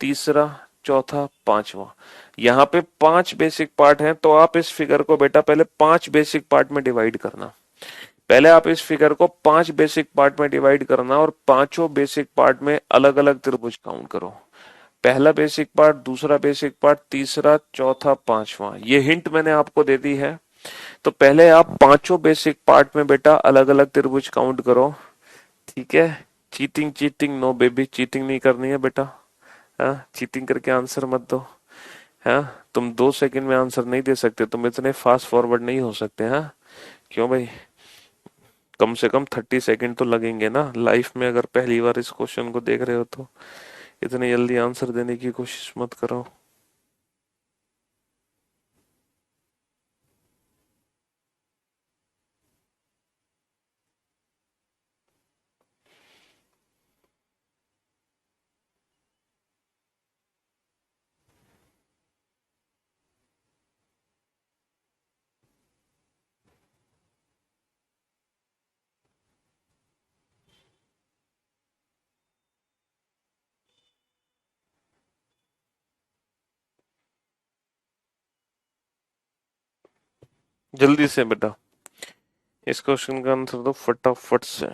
तीसरा, चौथा, पांचवा। यहाँ पे 5 बेसिक पार्ट हैं, तो आप इस फिगर को बेटा पहले 5 बेसिक पार्ट में डिवाइड करना। पहले आप इस फिगर को 5 बेसिक पार्ट में डिवाइड करना और पांचों बेसिक पार्ट में अलग अलग त्रिभुज काउंट करो। पहला बेसिक पार्ट, दूसरा बेसिक पार्ट, तीसरा, चौथा, पांचवा। ये हिंट मैंने आपको दे दी है। तो पहले आप पांचों बेसिक पार्ट में बेटा अलग अलग त्रिभुज काउंट करो। ठीक है, cheating cheating no baby, cheating नहीं करनी है बेटा। हाँ, चीटिंग करके आंसर मत दो। हाँ, तुम 2 सेकंड में आंसर नहीं दे सकते, तुम इतने फास्ट फॉरवर्ड नहीं हो सकते। हाँ, क्यों भाई? कम से कम 30 सेकंड तो लगेंगे ना लाइफ में, अगर पहली बार इस क्वेश्चन को देख रहे हो तो। इतने जल्दी आंसर देने की कोशिश मत करो। जल्दी से बेटा इस क्वेश्चन का आंसर दो फटाफट से।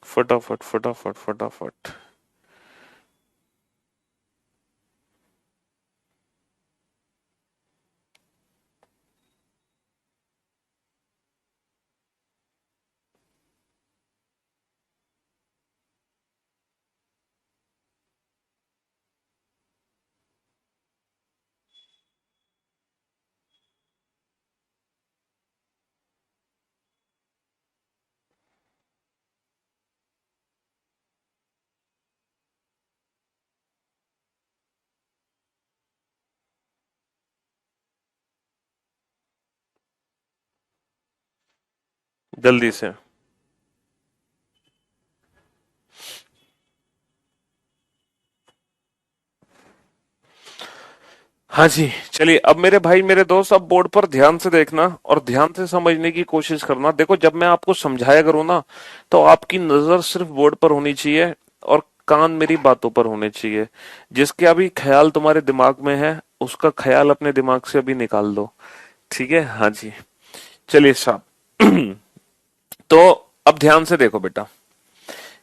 फटाफट फटाफट फटाफट। जल्दी से। हाँ जी, चलिए अब मेरे भाई मेरे दोस्त, अब बोर्ड पर ध्यान से देखना और ध्यान से समझने की कोशिश करना। देखो, जब मैं आपको समझाया करूँ ना, तो आपकी नजर सिर्फ बोर्ड पर होनी चाहिए और कान मेरी बातों पर होने चाहिए। जिसके अभी ख्याल तुम्हारे दिमाग में है, उसका ख्याल अपने दिमाग से अभी निकाल दो। ठीक है, हाँ जी। चलिए साहब। तो अब ध्यान से देखो बेटा,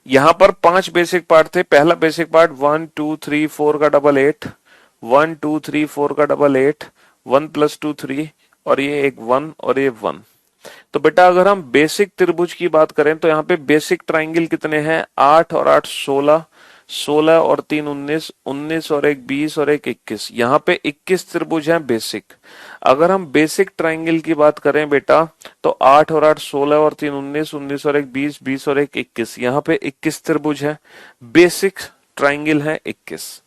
यहां पर 5 बेसिक पार्ट थे। पहला बेसिक पार्ट 1 2 3 4 का डबल 8, 1 2 3 4 का डबल 8, 1 + 2 3, और ये एक 1 और ये 1। तो बेटा अगर हम बेसिक त्रिभुज की बात करें तो यहाँ पे बेसिक ट्राइंगल कितने हैं, 8 और 8 16, 16 और 3 19, 19 और 1 20 और 1 21, यहाँ पे 21 त्रिभुज हैं बेसिक। अगर हम बेसिक ट्राइंगल की बात करें बेटा तो 8 और 8 16 और 3 19, 19 और 1 20, 20 और 1 21, यहाँ पे 21 त्रिभुज है, बेसिक ट्राइंगल है 21।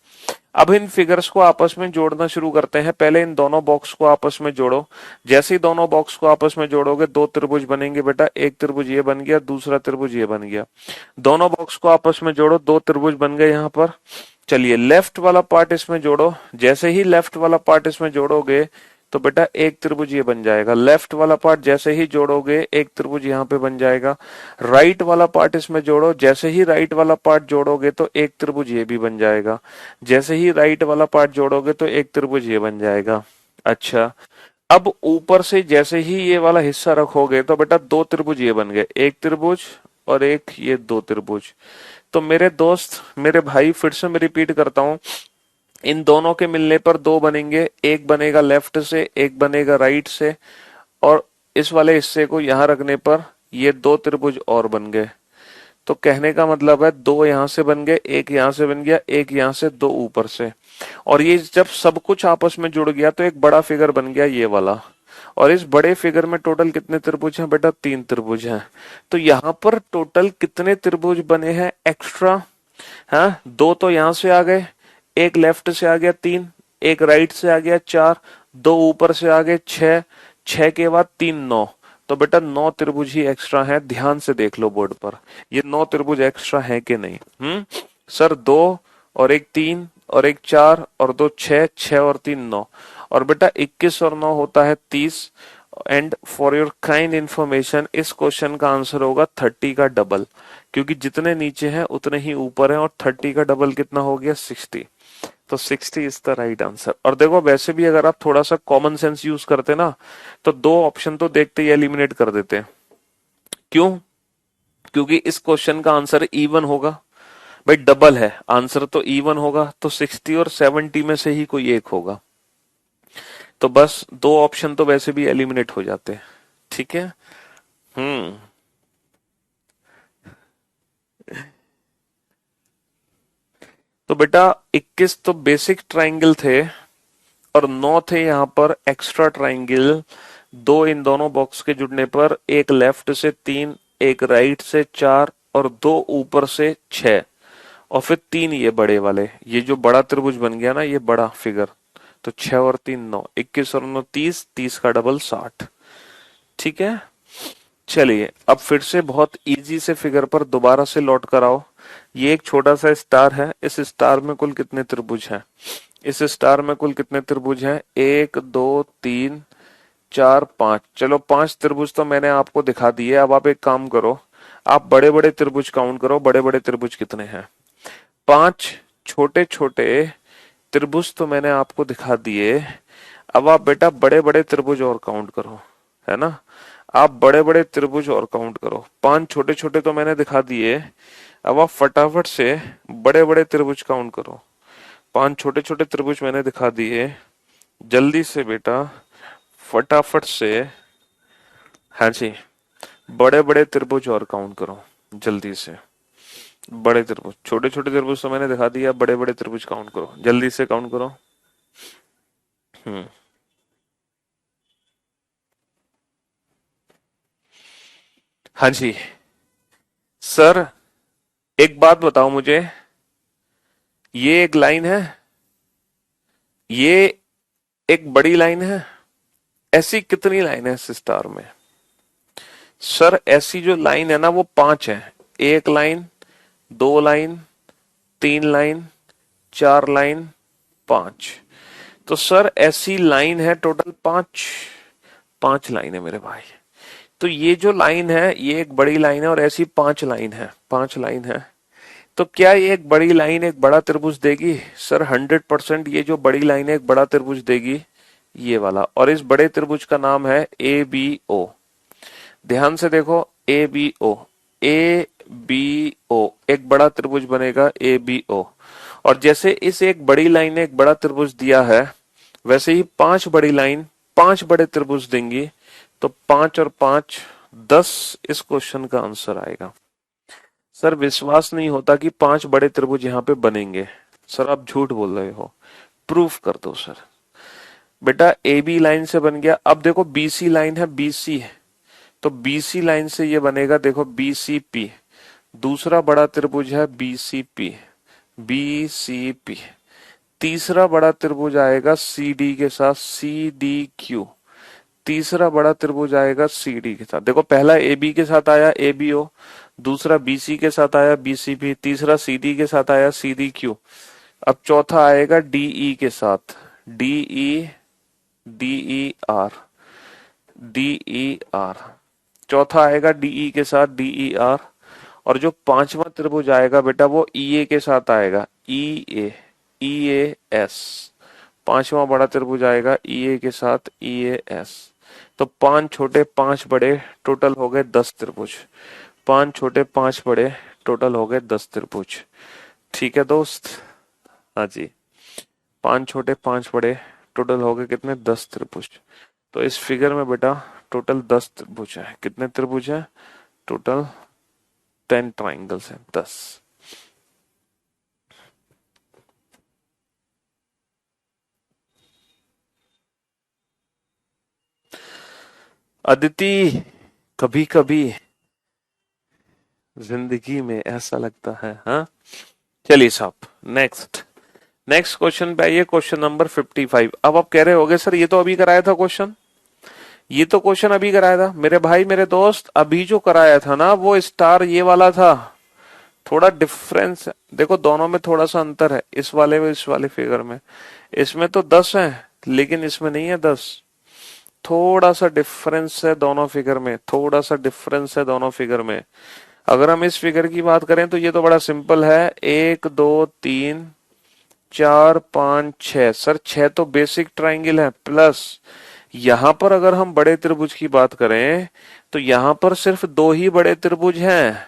अब इन फिगर्स को आपस में जोड़ना शुरू करते हैं। पहले इन दोनों बॉक्स को आपस में जोड़ो। जैसे ही दोनों बॉक्स को आपस में जोड़ोगे दो त्रिभुज बनेंगे बेटा, एक त्रिभुज ये बन गया, दूसरा त्रिभुज ये बन गया। दोनों बॉक्स को आपस में जोड़ो, दो त्रिभुज बन गए यहाँ पर। चलिए लेफ्ट वाला पार्ट इसमें जोड़ो। जैसे ही लेफ्ट वाला पार्ट इसमें जोड़ोगे तो बेटा एक त्रिभुज ये बन जाएगा। लेफ्ट वाला पार्ट जैसे ही जोड़ोगे एक त्रिभुज यहाँ पे बन जाएगा। राइट वाला पार्ट इसमें जोड़ो, जैसे ही राइट वाला पार्ट जोड़ोगे तो एक त्रिभुज ये भी बन जाएगा। जैसे ही राइट वाला पार्ट जोड़ोगे तो एक त्रिभुज ये बन जाएगा। अच्छा, अब ऊपर से जैसे ही ये वाला हिस्सा रखोगे तो बेटा दो त्रिभुज ये बन गए, एक त्रिभुज और एक ये दो त्रिभुज। तो मेरे दोस्त मेरे भाई फिर से मैं रिपीट करता हूं, इन दोनों के मिलने पर दो बनेंगे, एक बनेगा लेफ्ट से एक बनेगा राइट से, और इस वाले हिस्से को यहां रखने पर ये दो त्रिभुज और बन गए। तो कहने का मतलब है दो यहां से बन गए, एक यहां से बन गया, एक यहां से, दो ऊपर से, और ये जब सब कुछ आपस में जुड़ गया तो एक बड़ा फिगर बन गया ये वाला। और इस बड़े फिगर में टोटल कितने त्रिभुज हैं बेटा, तीन त्रिभुज हैं। तो यहाँ पर टोटल कितने त्रिभुज बने हैं एक्स्ट्रा, हाँ दो तो यहां से आ गए, एक लेफ्ट से आ गया तीन, एक राइट से आ गया चार, दो ऊपर से आ गए छह, छह के बाद तीन नौ। तो बेटा नौ त्रिभुज ही एक्स्ट्रा हैं। ध्यान से देख लो बोर्ड पर, ये नौ त्रिभुज एक्स्ट्रा हैं कि नहीं। सर दो और एक तीन और एक चार और दो छह, छह और तीन नौ, और बेटा 21 और 9 होता है 30। And for your kind information इस क्वेश्चन का आंसर होगा 30 का डबल, क्योंकि जितने नीचे हैं उतने ही ऊपर हैं, और 30 का डबल कितना हो गया 60। तो 60 इज द राइट आंसर। और देखो वैसे भी अगर आप थोड़ा सा कॉमन सेंस यूज करते ना तो दो ऑप्शन तो देखते ही एलिमिनेट कर देते। क्यों? क्योंकि इस क्वेश्चन का आंसर इवन होगा भाई, डबल है आंसर तो इवन होगा, तो 60 और 70 में से ही कोई एक होगा। तो बस दो ऑप्शन तो वैसे भी एलिमिनेट हो जाते हैं। ठीक है। तो बेटा 21 तो बेसिक ट्राइंगल थे और 9 थे यहाँ पर एक्स्ट्रा ट्राइंगल। दो इन दोनों बॉक्स के जुड़ने पर, एक लेफ्ट से तीन, एक राइट से चार और दो ऊपर से छह, और फिर तीन ये बड़े वाले, ये जो बड़ा त्रिभुज बन गया ना ये बड़ा फिगर। तो छह और तीन नौ, 21 और 9 30, 30 का डबल 60। ठीक है। चलिए अब फिर से बहुत इजी से फिगर पर दोबारा से लौट कर आओ। ये एक छोटा सा स्टार है, इस स्टार में कुल कितने त्रिभुज हैं? इस स्टार में कुल कितने त्रिभुज हैं? एक दो तीन चार पांच। चलो पांच त्रिभुज तो मैंने आपको दिखा दिए। अब आप एक काम करो, आप बड़े बड़े त्रिभुज काउंट करो। बड़े बड़े त्रिभुज कितने हैं? पांच। छोटे छोटे त्रिभुज तो मैंने आपको दिखा दिए। अब आप बेटा बड़े बड़े त्रिभुज और काउंट करो, है ना। आप बड़े बड़े त्रिभुज और काउंट करो। पांच छोटे छोटे तो मैंने दिखा दिए, अब आप फटाफट से बड़े बड़े त्रिभुज काउंट करो। पांच छोटे छोटे त्रिभुज मैंने दिखा दिए, जल्दी से बेटा फटाफट से। हाँ जी, बड़े बड़े त्रिभुज और काउंट करो जल्दी से। बड़े त्रिभुज, छोटे छोटे त्रिभुज तो मैंने दिखा दिया, बड़े बड़े त्रिभुज काउंट करो, जल्दी से काउंट करो। हाँ जी सर, एक बात बताओ मुझे, ये एक लाइन है, ये एक बड़ी लाइन है, ऐसी कितनी लाइन है इस स्टार में? सर ऐसी जो लाइन है ना वो पांच है। एक लाइन, दो लाइन, तीन लाइन, चार लाइन, पांच। तो सर ऐसी लाइन है टोटल पांच, पांच लाइन है मेरे भाई। तो ये जो लाइन है ये एक बड़ी लाइन है और ऐसी पांच लाइन है, पांच लाइन है। तो क्या ये एक बड़ी लाइन एक बड़ा त्रिभुज देगी? सर 100% ये जो बड़ी लाइन है एक बड़ा त्रिभुज देगी, ये वाला। और इस बड़े त्रिभुज का नाम है ए बी ओ। ध्यान से देखो, A B O, A B O एक बड़ा त्रिभुज बनेगा ए बी ओ। और जैसे इस एक बड़ी लाइन ने एक बड़ा त्रिभुज दिया है, वैसे ही पांच बड़ी लाइन पांच बड़े त्रिभुज देंगी। तो 5 और 5 10 इस क्वेश्चन का आंसर आएगा। सर विश्वास नहीं होता कि 5 बड़े त्रिभुज यहाँ पे बनेंगे। सर आप झूठ बोल रहे हो, प्रूफ कर दो सर। बेटा ए बी लाइन से बन गया। अब देखो बीसी लाइन है, बीसी है, तो बीसी लाइन से ये बनेगा, देखो बीसीपी। दूसरा बड़ा त्रिभुज है बीसीपी, बीसीपी। तीसरा बड़ा त्रिभुज आएगा सीडी के साथ, सीडी क्यू। तीसरा बड़ा त्रिभुज आएगा सीडी के साथ। देखो पहला एबी के साथ आया एबीओ, दूसरा बीसी के साथ आया बीसीपी, तीसरा सीडी के साथ आया सीडी क्यू। अब चौथा आएगा डीई के साथ, D E, D E R, D E R. चौथा आएगा डीई के साथ डीई आर। और जो पांचवा त्रिभुज आएगा बेटा वो ईए के साथ आएगा, ईए, ईए एस। पांचवा बड़ा त्रिभुज आएगा ईए के साथ ईए एस। तो 5 छोटे 5 बड़े, टोटल हो गए 10 त्रिभुज। 5 छोटे 5 बड़े, टोटल हो गए 10 त्रिभुज। ठीक है दोस्त, हाँ जी, 5 छोटे 5 बड़े, टोटल हो गए कितने, 10 त्रिभुज। तो इस फिगर में बेटा टोटल 10 त्रिभुज है। कितने त्रिभुज है टोटल, 10 ट्राइंगल्स हैं, 10। अदिति, कभी कभी जिंदगी में ऐसा लगता है, हाँ। चलिए साहब नेक्स्ट, नेक्स्ट क्वेश्चन पे आइए, क्वेश्चन नंबर 55। अब आप कह रहे होगे सर ये तो अभी कराया था क्वेश्चन, ये तो क्वेश्चन अभी कराया था। मेरे भाई मेरे दोस्त, अभी जो कराया था ना वो स्टार ये वाला था। थोड़ा डिफरेंस है, देखो दोनों में थोड़ा सा अंतर है, इस वाले में इस वाले फिगर में। इसमें तो 10 है लेकिन इसमें नहीं है 10। थोड़ा सा डिफरेंस है दोनों फिगर में, थोड़ा सा डिफरेंस है दोनों फिगर में। अगर हम इस फिगर की बात करें तो ये तो बड़ा सिंपल है, 1 2 3 4 5 6। सर 6 तो बेसिक ट्राइंगल है, प्लस यहां पर अगर हम बड़े त्रिभुज की बात करें तो यहां पर सिर्फ 2 ही बड़े त्रिभुज हैं।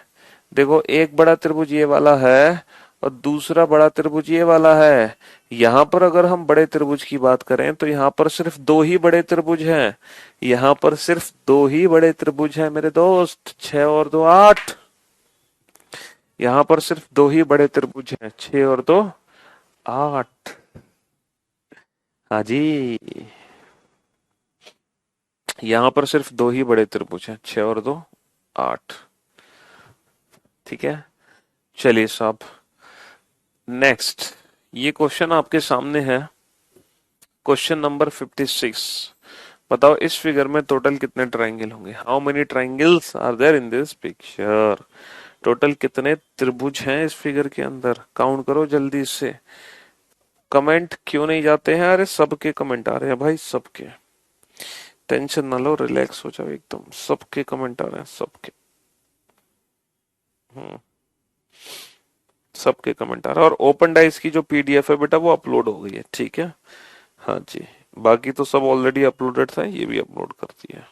देखो एक बड़ा त्रिभुज ये वाला है और दूसरा बड़ा त्रिभुज ये वाला है। यहां पर अगर हम बड़े त्रिभुज की बात करें तो यहां पर सिर्फ 2 ही बड़े त्रिभुज हैं। यहां पर सिर्फ 2 ही बड़े त्रिभुज हैं मेरे दोस्त, 6 और 2 8। यहां पर सिर्फ 2 ही बड़े त्रिभुज हैं, 6 और 2 8। हाँ जी, यहां पर सिर्फ 2 ही बड़े त्रिभुज हैं, 6 और 2 8। ठीक है, चलिए साहब नेक्स्ट, ये क्वेश्चन आपके सामने है, क्वेश्चन नंबर 56। बताओ इस फिगर में टोटल कितने ट्राइंगल होंगे, how many triangles are there in this picture. Total कितने त्रिभुज हैं इस फिगर के अंदर, काउंट करो जल्दी से। कमेंट क्यों नहीं जाते हैं, अरे सबके कमेंट आ रहे हैं भाई, सबके। टेंशन ना लो, रिलैक्स हो जाओ एकदम, सबके कमेंट आ रहे हैं, सबके। सबके कमेंट आ रहा है। और ओपन डाइस की जो पीडीएफ है बेटा वो अपलोड हो गई है, ठीक है। हाँ जी, बाकी तो सब ऑलरेडी अपलोडेड था, ये भी अपलोड कर दिया।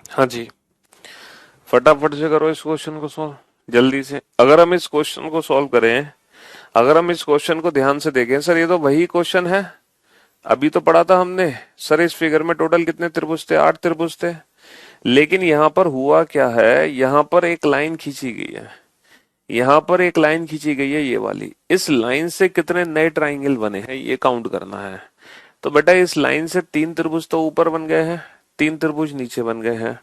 हाँ जी, फटाफट से करो इस क्वेश्चन को सॉल्व जल्दी से। अगर हम इस क्वेश्चन को सॉल्व करें, अगर हम इस क्वेश्चन को ध्यान से देखें, सर ये तो वही क्वेश्चन है, अभी तो पढ़ा था हमने। सर इस फिगर में टोटल कितने त्रिभुज थे, 8 त्रिभुज थे। लेकिन यहां पर हुआ क्या है, यहां पर एक लाइन खींची गई है, यहां पर एक लाइन खींची गई है ये वाली। इस लाइन से कितने नए ट्राइंगल बने हैं ये काउंट करना है। तो बेटा इस लाइन से 3 त्रिभुज तो ऊपर बन गए हैं, 3 त्रिभुज नीचे बन गए हैं,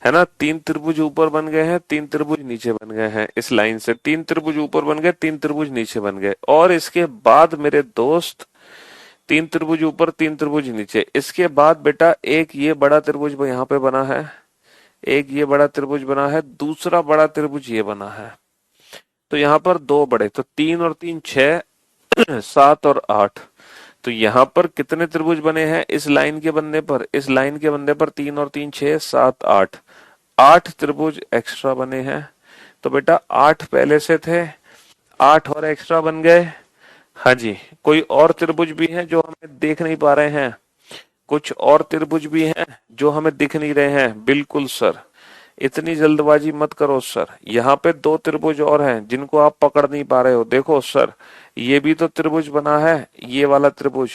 है ना। 3 त्रिभुज ऊपर बन गए हैं, 3 त्रिभुज नीचे बन गए हैं। इस लाइन से 3 त्रिभुज ऊपर बन गए, 3 त्रिभुज नीचे बन गए। और इसके बाद मेरे दोस्त 3 त्रिभुज ऊपर 3 त्रिभुज नीचे। इसके बाद बेटा एक ये बड़ा त्रिभुज यहाँ पे बना है, एक ये बड़ा त्रिभुज बना है, दूसरा बड़ा त्रिभुज ये बना है। तो यहाँ पर 2 बड़े, तो 3 और 3 6, 7 और 8। तो यहां पर कितने त्रिभुज बने हैं इस लाइन के बनने पर? इस लाइन के बनने पर 3 और 3 6 7 8, 8 त्रिभुज एक्स्ट्रा बने हैं। तो बेटा 8 पहले से थे, 8 और एक्स्ट्रा बन गए। हाँ जी, कोई और त्रिभुज भी हैं जो हमें देख नहीं पा रहे हैं? कुछ और त्रिभुज भी हैं जो हमें दिख नहीं रहे हैं? बिल्कुल सर, इतनी जल्दबाजी मत करो सर। यहाँ पे 2 त्रिभुज और हैं जिनको आप पकड़ नहीं पा रहे हो। देखो सर, ये भी तो त्रिभुज बना है, ये वाला त्रिभुज,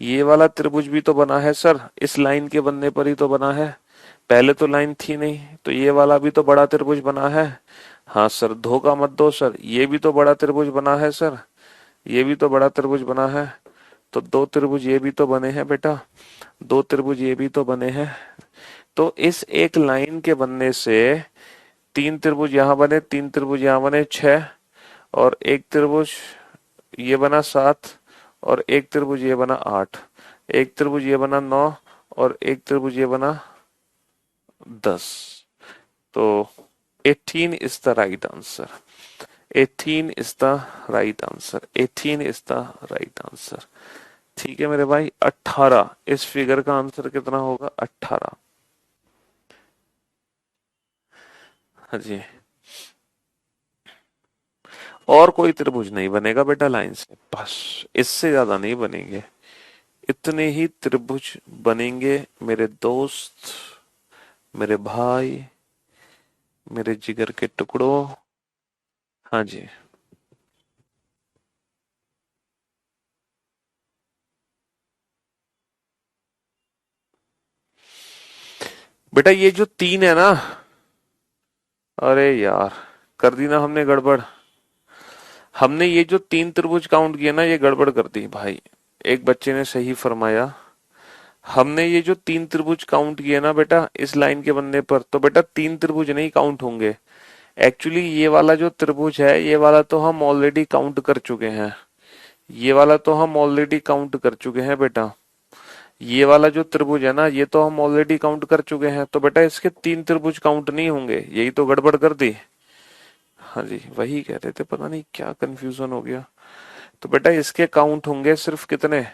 ये वाला त्रिभुज भी तो बना है सर, इस लाइन के बनने पर ही तो बना है। पहले तो लाइन थी नहीं, तो ये वाला भी तो बड़ा त्रिभुज बना है। हाँ सर, धोखा मत दो सर, ये भी तो बड़ा त्रिभुज बना है सर, ये भी तो बड़ा त्रिभुज बना है। तो 2 त्रिभुज ये भी तो बने हैं बेटा, 2 त्रिभुज ये भी तो बने हैं। तो इस एक लाइन के बनने से 3 त्रिभुज यहां बने, 3 त्रिभुज यहां बने 6, और एक त्रिभुज ये बना 7, और एक त्रिभुज ये बना 8, एक त्रिभुज ये बना 9, और एक त्रिभुज ये बना 10। तो 18 is the right answer. 18 is the right answer. 18 is the right answer. ठीक है मेरे भाई, 18 इस फिगर का आंसर कितना होगा? 18। हाँ जी, और कोई त्रिभुज नहीं बनेगा बेटा लाइन से, बस इससे ज्यादा नहीं बनेंगे। इतने ही त्रिभुज बनेंगे मेरे दोस्त, मेरे भाई, मेरे जिगर के टुकड़ों। हाँ जी, बेटा ये जो 3 है ना, अरे यार, कर दी ना हमने गड़बड़। हमने ये जो 3 त्रिभुज काउंट किए ना, ये गड़बड़ कर दी भाई। एक बच्चे ने सही फरमाया, हमने ये जो 3 त्रिभुज काउंट किए ना बेटा इस लाइन के बनने पर, तो बेटा 3 त्रिभुज नहीं काउंट होंगे। एक्चुअली ये वाला जो त्रिभुज है, ये वाला तो हम ऑलरेडी काउंट कर चुके हैं, ये वाला तो हम ऑलरेडी काउंट कर चुके हैं बेटा। ये वाला जो त्रिभुज है ना, ये तो हम ऑलरेडी काउंट कर चुके हैं, तो बेटा इसके 3 त्रिभुज काउंट नहीं होंगे, यही तो गड़बड़ कर दी। हाँ जी, वही कह रहे थे, पता नहीं क्या कंफ्यूजन हो गया। तो बेटा इसके काउंट होंगे सिर्फ कितने?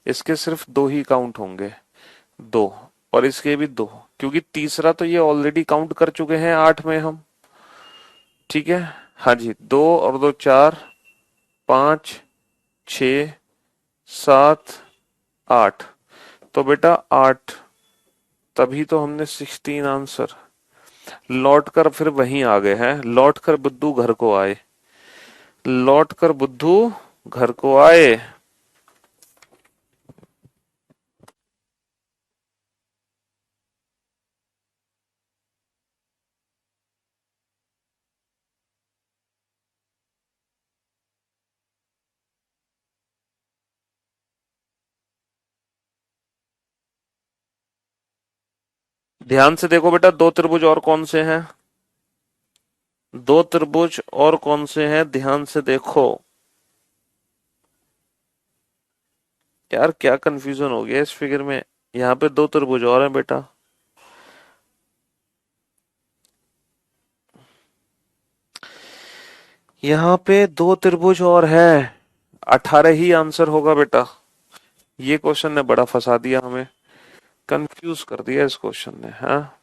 इसके सिर्फ 2 ही काउंट होंगे, 2, और इसके भी 2, क्योंकि तीसरा तो ये ऑलरेडी काउंट कर चुके हैं 8 में हम। ठीक है, हाँ जी, 2 और 2 4, 5 6 7 8, तो बेटा 8, तभी तो हमने 16 आंसर। लौट कर फिर वहीं आ गए हैं, लौट कर बुद्धू घर को आए, लौट कर बुद्धू घर को आए। ध्यान से देखो बेटा, 2 त्रिभुज और कौन से हैं? 2 त्रिभुज और कौन से हैं, ध्यान से देखो। यार क्या कंफ्यूजन हो गया इस फिगर में, यहाँ पे 2 त्रिभुज और हैं बेटा। यहाँ पे 2 त्रिभुज और है, 18 ही आंसर होगा बेटा। ये क्वेश्चन ने बड़ा फंसा दिया हमें, कंफ्यूज कर दिया इस क्वेश्चन ने। हाँ,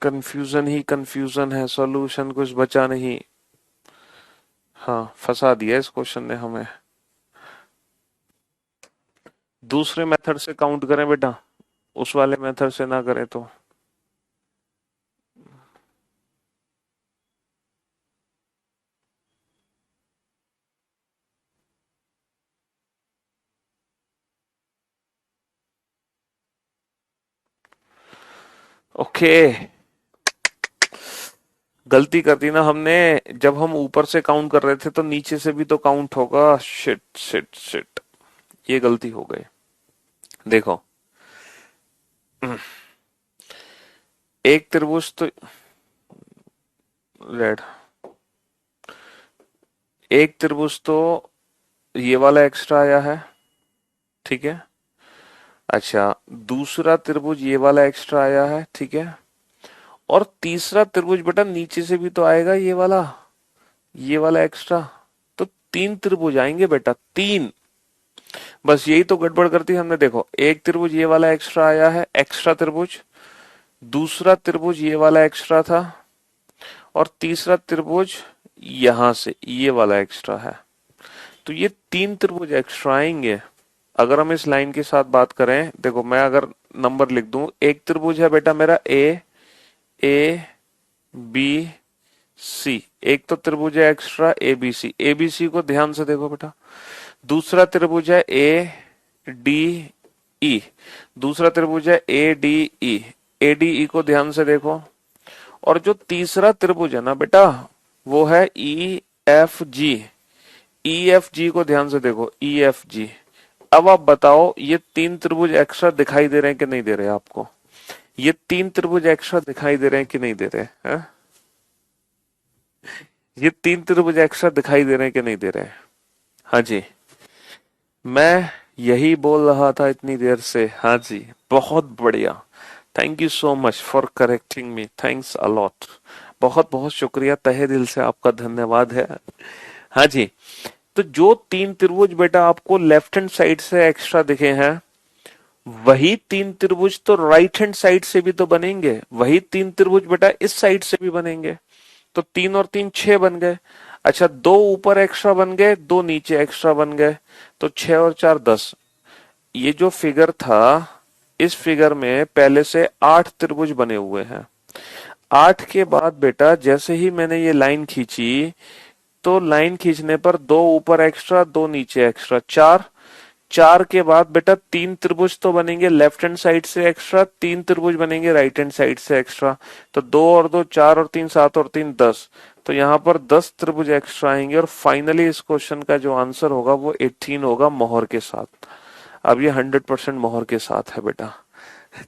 कंफ्यूजन ही कंफ्यूजन है, सॉल्यूशन कुछ बचा नहीं। हाँ, फंसा दिया इस क्वेश्चन ने हमें। दूसरे मेथड से काउंट करें बेटा, उस वाले मेथड से ना करें तो। ओके, गलती कर दी ना हमने, जब हम ऊपर से काउंट कर रहे थे तो नीचे से भी तो काउंट होगा। शिट शिट शिट, ये गलती हो गई। देखो, एक त्रिभुज तो रेड, एक त्रिभुज तो ये वाला एक्स्ट्रा आया है, ठीक है। अच्छा, दूसरा त्रिभुज ये वाला एक्स्ट्रा आया है, ठीक है। और तीसरा त्रिभुज बेटा नीचे से भी तो आएगा, ये वाला एक्स्ट्रा। तो तीन त्रिभुज आएंगे बेटा, तीन। बस यही तो गड़बड़ करती है हमने। देखो एक त्रिभुज ये वाला एक्स्ट्रा आया है, एक्स्ट्रा त्रिभुज, दूसरा त्रिभुज ये वाला एक्स्ट्रा था, और तीसरा त्रिभुज यहां से ये वाला एक्स्ट्रा है। तो ये तीन त्रिभुज एक्स्ट्रा आएंगे। अगर हम इस लाइन के साथ बात करें, देखो मैं अगर नंबर लिख दूं, एक त्रिभुज है बेटा मेरा ए बी सी, एक तो त्रिभुज है एक्स्ट्रा ए बी सी को ध्यान से देखो बेटा। दूसरा त्रिभुज है ए डी ई, दूसरा त्रिभुज है ए डी ई को ध्यान से देखो। और जो तीसरा त्रिभुज है ना बेटा, वो है ई एफ जी को ध्यान से देखो, ई एफ जी। अब आप बताओ ये तीन त्रिभुज एक्स्ट्रा दिखाई दे रहे हैं कि नहीं दे रहे आपको? ये तीन त्रिभुज एक्स्ट्रा दिखाई दे रहे हैं कि नहीं दे रहे हैं? ये तीन त्रिभुज एक्स्ट्रा दिखाई दे रहे हैं कि नहीं दे रहे? हाँ जी, मैं यही बोल रहा था इतनी देर से। हाँ जी, बहुत बढ़िया। Thank you so much for correcting me, thanks a lot. बहुत बहुत शुक्रिया, तहे दिल से आपका धन्यवाद है। हाँ जी, तो जो तीन त्रिभुज बेटा आपको लेफ्ट हैंड साइड से एक्स्ट्रा दिखे हैं, वही तीन त्रिभुज तो राइट हैंड साइड से भी तो बनेंगे। वही तीन त्रिभुज बेटा इस साइड से भी बनेंगे। तो तीन और तीन छह बन गए। अच्छा, दो ऊपर एक्स्ट्रा बन गए, दो नीचे एक्स्ट्रा बन गए, तो छह और चार 10। ये जो फिगर था, इस फिगर में पहले से 8 त्रिभुज बने हुए हैं। 8 के बाद बेटा जैसे ही मैंने ये लाइन खींची, तो लाइन खींचने पर दो ऊपर एक्स्ट्रा, दो नीचे एक्स्ट्रा, 4। 4 के बाद बेटा तीन त्रिभुज तो बनेंगे लेफ्ट हैंड साइड से एक्स्ट्रा, तीन त्रिभुज बनेंगे राइट हैंड साइड से एक्स्ट्रा। तो 2 और 2 4 और 3 7 और 3 10। तो यहाँ पर 10 त्रिभुज एक्स्ट्रा आएंगे। और फाइनली इस क्वेश्चन का जो आंसर होगा वो 18 होगा, मोहर के साथ। अब ये 100% मोहर के साथ है बेटा,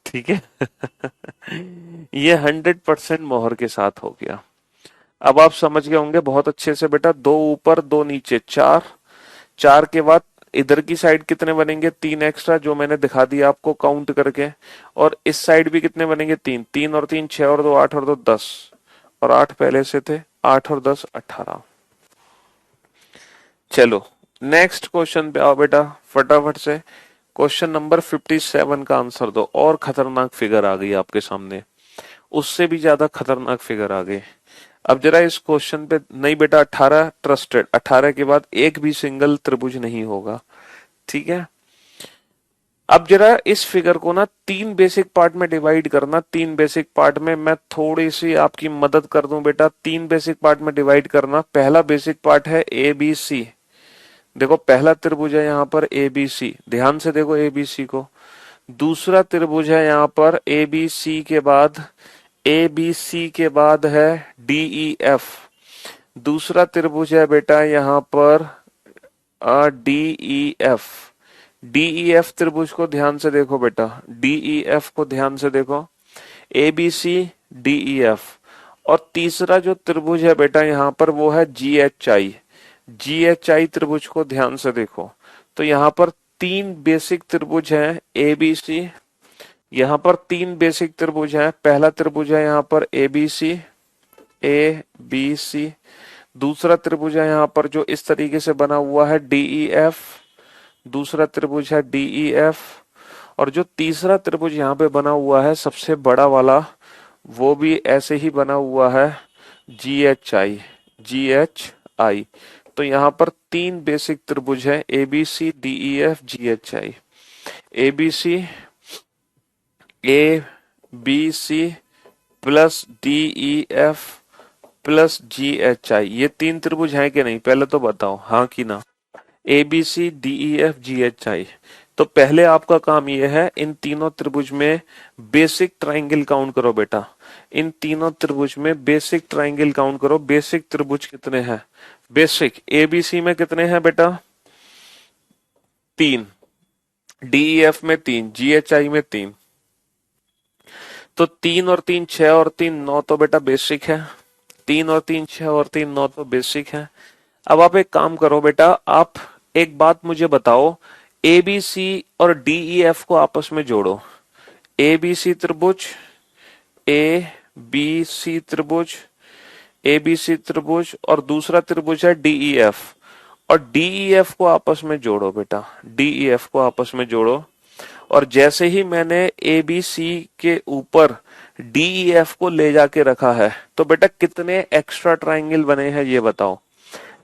ठीक है। ये 100% मोहर के साथ हो गया। अब आप समझ गए होंगे बहुत अच्छे से बेटा। दो ऊपर दो नीचे, 4। 4 के बाद इधर की साइड कितने बनेंगे? 3 एक्स्ट्रा, जो मैंने दिखा दिया आपको काउंट करके। और इस साइड भी कितने बनेंगे? 3। 3 और 3 6 और 2 8 और 2 10, और 8 पहले से थे, 8 और 10 18। चलो नेक्स्ट क्वेश्चन पे आओ बेटा फटाफट से। क्वेश्चन नंबर 57 का आंसर दो। और खतरनाक फिगर आ गई आपके सामने, उससे भी ज्यादा खतरनाक फिगर आ गई। अब जरा इस क्वेश्चन पे, नहीं बेटा 18 ट्रस्टेड, 18 के बाद एक भी सिंगल त्रिभुज नहीं होगा, ठीक है। अब जरा इस फिगर को ना 3 बेसिक पार्ट में डिवाइड करना। 3 बेसिक पार्ट में मैं थोड़ी सी आपकी मदद कर दूं बेटा। 3 बेसिक पार्ट में डिवाइड करना। पहला बेसिक पार्ट है ए बी सी। देखो पहला त्रिभुज है यहाँ पर ए बी सी, ध्यान से देखो ए बी सी को। दूसरा त्रिभुज है यहाँ पर ए बी सी के बाद, ए बी सी के बाद है डी ई एफ। दूसरा त्रिभुज है बेटा यहाँ पर D E F. D E F त्रिभुज को ध्यान से देखो बेटा, डी ई एफ को ध्यान से देखो, A B C D E F. और तीसरा जो त्रिभुज है बेटा यहाँ पर वो है जी एच आई। जी एच आई त्रिभुज को ध्यान से देखो। तो यहाँ पर 3 बेसिक त्रिभुज हैं ए बी सी। यहाँ पर 3 बेसिक त्रिभुज हैं। पहला त्रिभुज है यहाँ पर ए बी सी। दूसरा त्रिभुज है यहाँ पर जो इस तरीके से बना हुआ है डी ई एफ। दूसरा त्रिभुज है डी ई एफ। और जो तीसरा त्रिभुज यहाँ पे बना हुआ है सबसे बड़ा वाला, वो भी ऐसे ही बना हुआ है जी एच आई। तो यहाँ पर 3 बेसिक त्रिभुज है A B C D E F G H I. A B C plus D E F plus G H I, ये 3 त्रिभुज हैं कि नहीं? पहले तो बताओ हाँ कि ना। A B C D E F G H I. तो पहले आपका काम ये है, इन तीनों त्रिभुज में बेसिक ट्राइंगल काउंट करो बेटा। इन तीनों त्रिभुज में बेसिक ट्राइंगल काउंट करो। बेसिक त्रिभुज कितने हैं? बेसिक ए बी सी में कितने हैं बेटा? 3। डी ई एफ में 3, जी एच आई में 3। तो 3 और 3 6 और 3 9 तो बेटा बेसिक है। 3 और 3 6 और 3 9 तो बेसिक है। अब आप एक काम करो बेटा, आप एक बात मुझे बताओ, ए बी सी और डी ई एफ को आपस में जोड़ो। ए बी सी त्रिभुज, ए बी सी त्रिभुज, ए बी सी त्रिभुज, और दूसरा त्रिभुज है डी ई एफ। और DEF को आपस में जोड़ो बेटा, DEF को आपस में जोड़ो। और जैसे ही मैंने ABC के ऊपर DEF को ले जाके रखा है तो बेटा कितने एक्स्ट्रा ट्राइंगल बने हैं ये बताओ।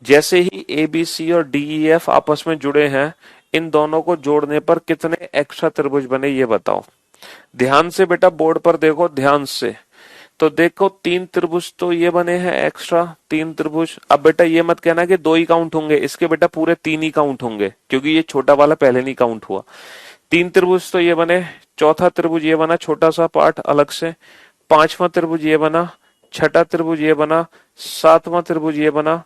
जैसे ही ABC और DEF आपस में जुड़े हैं, इन दोनों को जोड़ने पर कितने एक्स्ट्रा त्रिभुज बने ये बताओ। ध्यान से बेटा बोर्ड पर देखो, ध्यान से। तो देखो 3 त्रिभुज तो ये बने हैं एक्स्ट्रा, 3 त्रिभुज। अब बेटा ये मत कहना कि 2 ही काउंट होंगे, इसके बेटा पूरे 3 ही काउंट होंगे, क्योंकि ये छोटा वाला पहले नहीं काउंट हुआ। 3 त्रिभुज तो ये बने, चौथा त्रिभुज ये बना छोटा सा पार्ट अलग से, पांचवा त्रिभुज ये बना, छठा त्रिभुज ये बना, सातवां त्रिभुज ये बना,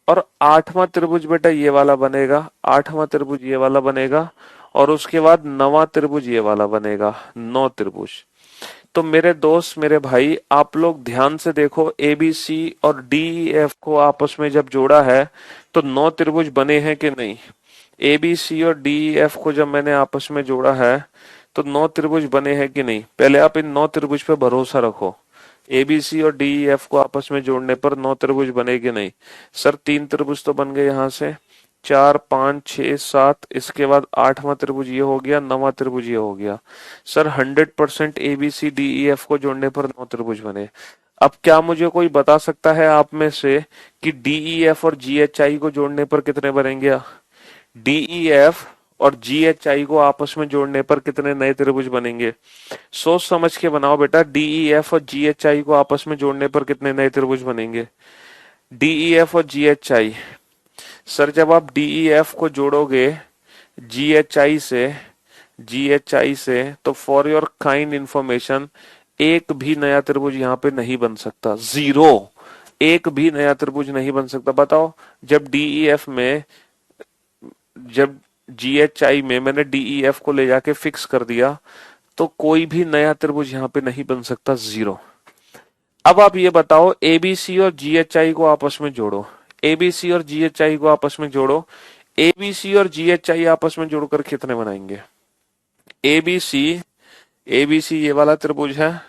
और आठवां त्रिभुज बेटा ये वाला बनेगा, आठवां त्रिभुज ये वाला बनेगा, और उसके बाद नवां त्रिभुज ये वाला बनेगा, 9 त्रिभुज। तो मेरे दोस्त, मेरे भाई, आप लोग ध्यान से देखो, ABC और DEF को आपस में जब जोड़ा है तो 9 त्रिभुज बने हैं कि नहीं। ABC और DEF को जब मैंने आपस में जोड़ा है तो 9 त्रिभुज बने हैं कि नहीं। पहले आप इन 9 त्रिभुज पे भरोसा रखो। ABC और DEF को आपस में जोड़ने पर 9 त्रिभुज बने कि नहीं। सर 3 त्रिभुज तो बन गए यहाँ से, 4 5 6 7, इसके बाद 8वां त्रिभुज ये हो गया, 9वां त्रिभुज ये हो गया। सर 100% ABC DEF को जोड़ने पर 9 त्रिभुज बने। अब क्या मुझे कोई बता सकता है आप में से कि DEF और GHI को जोड़ने पर कितने बनेंगे। DEF और GHI को आपस में जोड़ने पर कितने नए त्रिभुज बनेंगे। सोच समझ के बनाओ बेटा, DEF और GHI को आपस में जोड़ने पर कितने नए त्रिभुज बनेंगे। DEF और GHI, सर जब आप DEF को जोड़ोगे GHI से तो फॉर योर काइंड इंफॉर्मेशन एक भी नया त्रिभुज यहाँ पे नहीं बन सकता, जीरो, एक भी नया त्रिभुज नहीं बन सकता। बताओ, जब GHI में मैंने DEF को ले जाके फिक्स कर दिया तो कोई भी नया त्रिभुज यहाँ पे नहीं बन सकता, जीरो। अब आप ये बताओ, ABC और GHI को आपस में जोड़ो, ABC और GHI को आपस में जोड़ो, ABC और GHI आपस में जोड़कर कितने बनाएंगे। ABC ये वाला त्रिभुज है,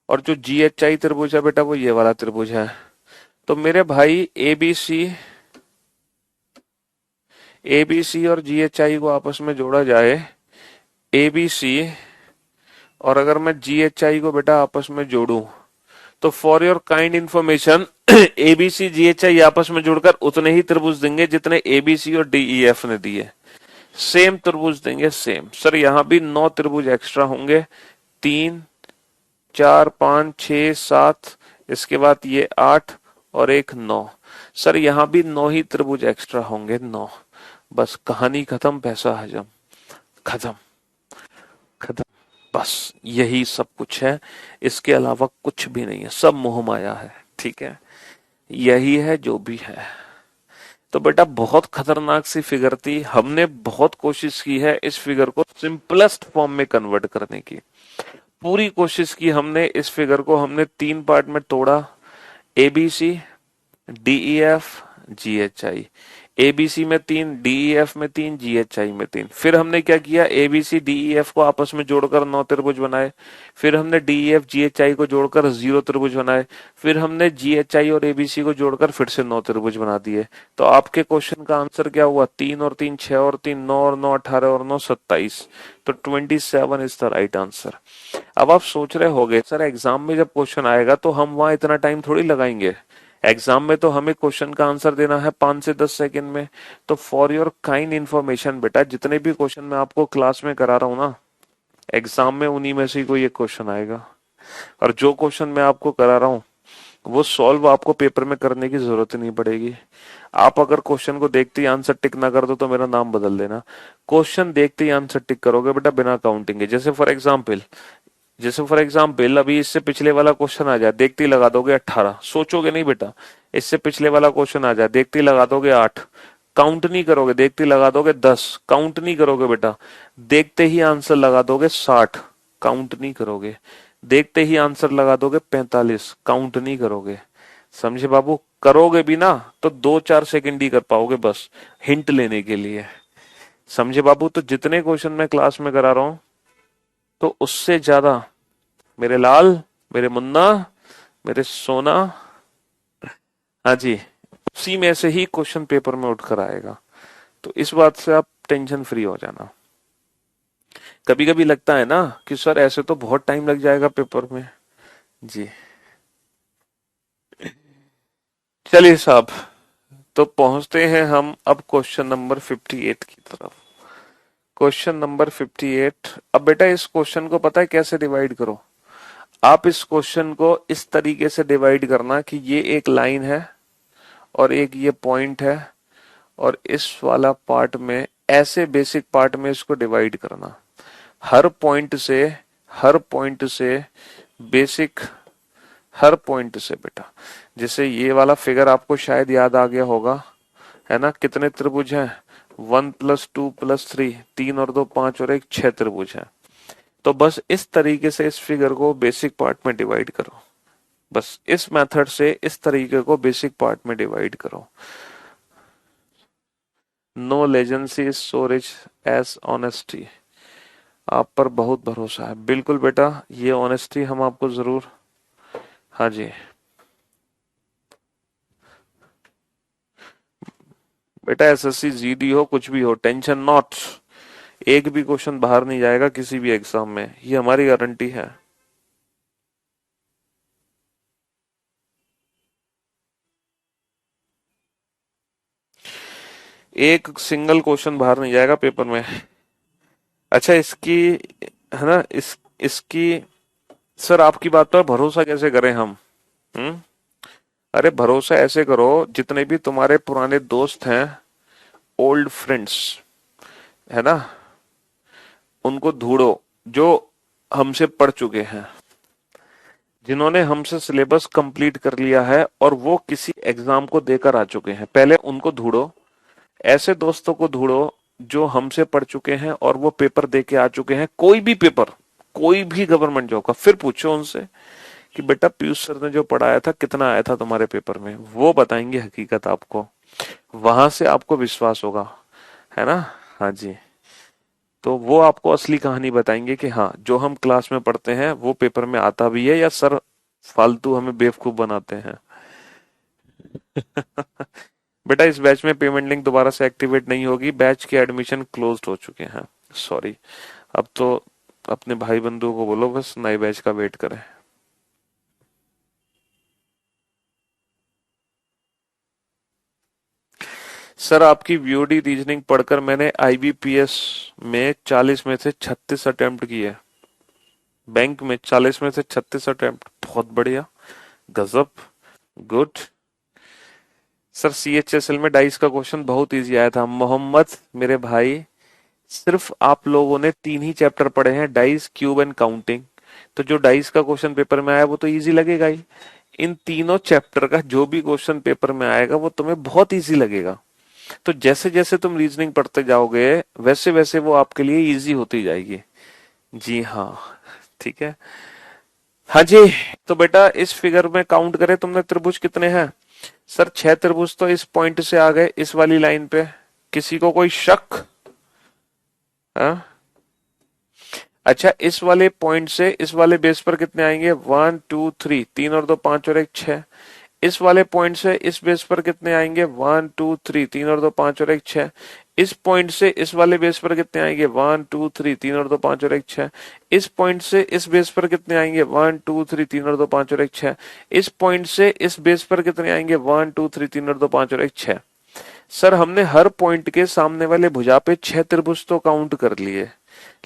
और जो GHI त्रिभुज है बेटा वो ये वाला त्रिभुज है। तो मेरे भाई ABC और GHI को आपस में जोड़ा जाए, ABC और अगर मैं GHI को बेटा आपस में जोड़ूं तो for your kind information ABC GHI आपस में जुड़कर उतने ही त्रिभुज देंगे जितने ABC और DEF ने दिए, सेम त्रिभुज देंगे, सेम। सर यहाँ भी 9 त्रिभुज एक्स्ट्रा होंगे, 3 4 5 6 7, इसके बाद ये 8 और एक 9। सर यहाँ भी 9 ही त्रिभुज एक्स्ट्रा होंगे, 9। बस कहानी खत्म, पैसा हजम, खत्म खत्म, बस यही सब कुछ है, इसके अलावा कुछ भी नहीं है, सब मोह माया है। ठीक है, यही है जो भी है। तो बेटा बहुत खतरनाक सी फिगर थी, हमने बहुत कोशिश की है इस फिगर को सिंपलेस्ट फॉर्म में कन्वर्ट करने की, पूरी कोशिश की हमने। इस फिगर को हमने 3 पार्ट में तोड़ा, ABC DEF GHI, ABC में 3, DEF में 3, GHI में 3। फिर हमने क्या किया, ABC DEF को आपस में जोड़कर 9 त्रिभुज बनाए, फिर हमने DEF GHI को जोड़कर 0 त्रिभुज बनाए, फिर हमने GHI और ABC को जोड़कर फिर से 9 त्रिभुज बना दिए। तो आपके क्वेश्चन का आंसर क्या हुआ, 3 और 3 6 और 3 9 और 9 18 और 9 27। तो 27 इज द राइट आंसर। अब आप सोच रहे होंगे सर एग्जाम में जब क्वेश्चन आएगा तो हम वहां इतना टाइम थोड़ी लगाएंगे, एग्जाम में तो हमें क्वेश्चन का आंसर देना है 5 से 10 सेकंड में। तो फॉर योर काइंड इंफॉर्मेशन बेटा, जितने भी क्वेश्चन मैं आपको क्लास में करा रहा हूं ना, एग्जाम में उन्हीं में से कोई एक क्वेश्चन आएगा। और जो क्वेश्चन मैं आपको करा रहा हूं वो सॉल्व आपको पेपर में करने की जरूरत ही नहीं पड़ेगी। आप अगर क्वेश्चन को देखते ही आंसर टिक ना कर दो तो मेरा नाम बदल देना। क्वेश्चन देखते ही आंसर टिक करोगे बेटा बिना काउंटिंग के। जैसे फॉर एग्जाम्पल अभी इससे पिछले वाला क्वेश्चन आ जाए, देखते ही लगा दोगे 18, सोचोगे नहीं बेटा। इससे पिछले वाला क्वेश्चन आ जाए, देखते ही लगा दोगे 8, काउंट नहीं करोगे, देखते ही लगा दोगे 10, काउंट नहीं करोगे बेटा, देखते ही आंसर लगा दोगे 60, काउंट नहीं करोगे, देखते ही आंसर लगा दोगे 45, काउंट नहीं करोगे। समझे बाबू, करोगे भी ना तो 2-4 सेकंड ही कर पाओगे, बस हिंट लेने के लिए। समझे बाबू, तो जितने क्वेश्चन मैं क्लास में करा रहा हूं तो उससे ज्यादा मेरे लाल, मेरे मुन्ना, मेरे सोना, हाँ जी, सी में से ही क्वेश्चन पेपर में उठकर आएगा। तो इस बात से आप टेंशन फ्री हो जाना। कभी कभी लगता है ना कि सर ऐसे तो बहुत टाइम लग जाएगा पेपर में। जी चलिए साहब, तो पहुंचते हैं हम अब क्वेश्चन नंबर 58 की तरफ। Question number 58। अब बेटा इस क्वेश्चन को पता है कैसे डिवाइड करो? आप इस क्वेश्चन को इस तरीके से डिवाइड करना कि ये एक लाइन है और एक ये पॉइंट है, और इस वाला पार्ट में ऐसे बेसिक पार्ट में इसको डिवाइड करना। हर पॉइंट से, हर पॉइंट से बेसिक, हर पॉइंट से बेटा, जैसे ये वाला फिगर आपको शायद याद आ गया होगा, है ना? कितने त्रिभुज हैं? 1+2+3, 3 और 2 5 और 1 6 त्रिभुज हैं। तो बस इस तरीके से इस फिगर को बेसिक पार्ट में डिवाइड करो। बस इस मेथड से इस तरीके को बेसिक पार्ट में डिवाइड करो। No legacy is so rich as honesty. आप पर बहुत भरोसा है। बिल्कुल बेटा, ये ऑनेस्टी हम आपको जरूर, हाँ जी बेटा, एसएससी जीडी हो कुछ भी हो, टेंशन नॉट। एक भी क्वेश्चन बाहर नहीं जाएगा किसी भी एग्जाम में, ये हमारी गारंटी है। एक सिंगल क्वेश्चन बाहर नहीं जाएगा पेपर में। अच्छा इसकी, है ना, इसकी, सर आपकी बात पर भरोसा कैसे करें हम? हम्म? अरे भरोसा ऐसे करो, जितने भी तुम्हारे पुराने दोस्त हैं, ओल्ड फ्रेंड्स, है ना, उनको ढूंढो जो हमसे पढ़ चुके हैं, जिन्होंने हमसे सिलेबस कंप्लीट कर लिया है और वो किसी एग्जाम को देकर आ चुके हैं, पहले उनको ढूंढो। ऐसे दोस्तों को ढूंढो जो हमसे पढ़ चुके हैं और वो पेपर दे के आ चुके हैं, कोई भी पेपर, कोई भी गवर्नमेंट जॉब का। फिर पूछो उनसे कि बेटा पीयूष सर ने जो पढ़ाया था कितना आया था तुम्हारे पेपर में, वो बताएंगे हकीकत आपको। वहां से आपको विश्वास होगा, है ना? हाँ जी। तो वो आपको असली कहानी बताएंगे कि हाँ जो हम क्लास में पढ़ते हैं वो पेपर में आता भी है, या सर फालतू हमें बेवकूफ बनाते हैं। बेटा इस बैच में पेमेंट लिंक दोबारा से एक्टिवेट नहीं होगी, बैच के एडमिशन क्लोज्ड हो चुके हैं। सॉरी। अब तो अपने भाई बंधुओं को बोलो बस नए बैच का वेट करें। सर आपकी वीओडी रीजनिंग पढ़कर मैंने आईबीपीएस में 40 में से 36 अटेम्प्ट किए। बैंक में 40 में से 36 अटेम्प्ट, बहुत बढ़िया, गजब, गुड। सर सीएचएसएल में डाइस का क्वेश्चन बहुत इजी आया था मोहम्मद मेरे भाई। सिर्फ आप लोगों ने 3 ही चैप्टर पढ़े हैं, डाइस, क्यूब एंड काउंटिंग। तो जो डाइस का क्वेश्चन पेपर में आया वो तो इजी लगेगा ही। इन तीनों चैप्टर का जो भी क्वेश्चन पेपर में आएगा वो तुम्हें बहुत इजी लगेगा। तो जैसे जैसे तुम रीजनिंग पढ़ते जाओगे वैसे वैसे वो आपके लिए इजी होती जाएगी। जी हाँ, ठीक है। हाँ जी। तो बेटा इस फिगर में काउंट करें तुमने त्रिभुज कितने हैं? सर 6 त्रिभुज तो इस पॉइंट से आ गए इस वाली लाइन पे। किसी को कोई शक? हाँ? अच्छा इस वाले पॉइंट से इस वाले बेस पर कितने आएंगे? 1 2 3, 3 और 2 5 और 1 6। इस वाले पॉइंट से इस बेस पर कितने आएंगे? 1 2 3, 3 और 2 5 और 1 6। इस पॉइंट से इस वाले बेस पर कितने आएंगे? 1 2 3, 3 और 2 5 और 1 6। इस पॉइंट से इस बेस पर कितने आएंगे? 1 2 3, 3 और 2 5 और 1 6। इस पॉइंट से इस बेस पर कितने आएंगे? 1 2 3, 3 और 2 5 और 1 6। सर हमने हर पॉइंट के सामने वाले भुजा पे 6 त्रिभुज तो काउंट कर लिए,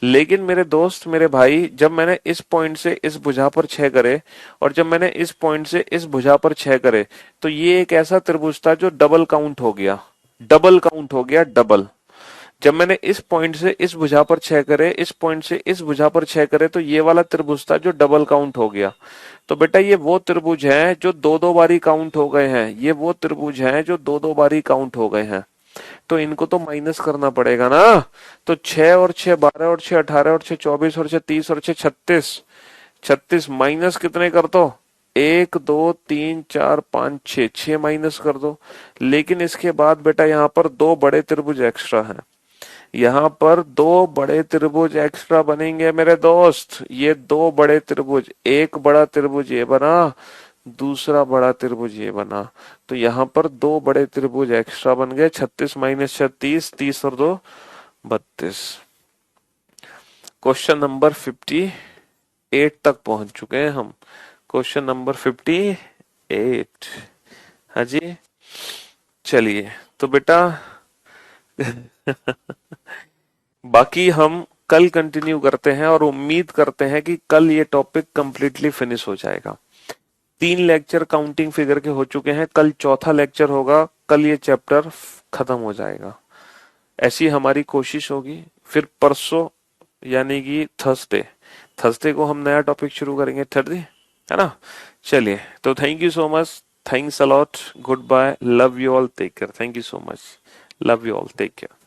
लेकिन मेरे दोस्त मेरे भाई जब मैंने इस पॉइंट से इस भुजा पर 6 करे और जब मैंने इस पॉइंट से इस भुजा पर 6 करे, तो ये एक ऐसा त्रिभुज था जो डबल काउंट हो गया। डबल काउंट हो गया, डबल। जब मैंने इस पॉइंट से इस भुजा पर 6 करे, इस पॉइंट से इस भुजा पर 6 करे, तो ये वाला त्रिभुज था जो डबल काउंट हो गया। तो बेटा ये वो त्रिभुज हैं जो दो दो बारी काउंट हो गए हैं, ये वो त्रिभुज हैं जो दो दो बारी काउंट हो गए हैं। तो इनको तो माइनस करना पड़ेगा ना। तो 6 और 6 12 और 6 18 और 6 24 और 6 30 और 6 36। माइनस कितने कर दो? 1 2 3 4 5 6, 6 माइनस कर दो। लेकिन इसके बाद बेटा यहाँ पर दो बड़े त्रिभुज एक्स्ट्रा हैं। यहाँ पर दो बड़े त्रिभुज एक्स्ट्रा बनेंगे मेरे दोस्त। ये दो बड़े त्रिभुज, एक बड़ा त्रिभुज ये बना, दूसरा बड़ा त्रिभुज ये बना, तो यहाँ पर दो बड़े त्रिभुज एक्स्ट्रा बन गए, 36 माइनस 36, 30 और 2 32। क्वेश्चन नंबर 58 तक पहुंच चुके हैं हम। Question number 58। हाँ जी, चलिए तो बेटा बाकी हम कल कंटिन्यू करते हैं और उम्मीद करते हैं कि कल ये टॉपिक कंप्लीटली फिनिश हो जाएगा। 3 लेक्चर काउंटिंग फिगर के हो चुके हैं, कल चौथा लेक्चर होगा, कल ये चैप्टर खत्म हो जाएगा, ऐसी हमारी कोशिश होगी। फिर परसों यानी कि थर्सडे, थर्सडे को हम नया टॉपिक शुरू करेंगे, थर्सडे, है ना। चलिए तो thank you so much, thanks a lot, good bye, love you all, take care, thank you so much, love you all, take care.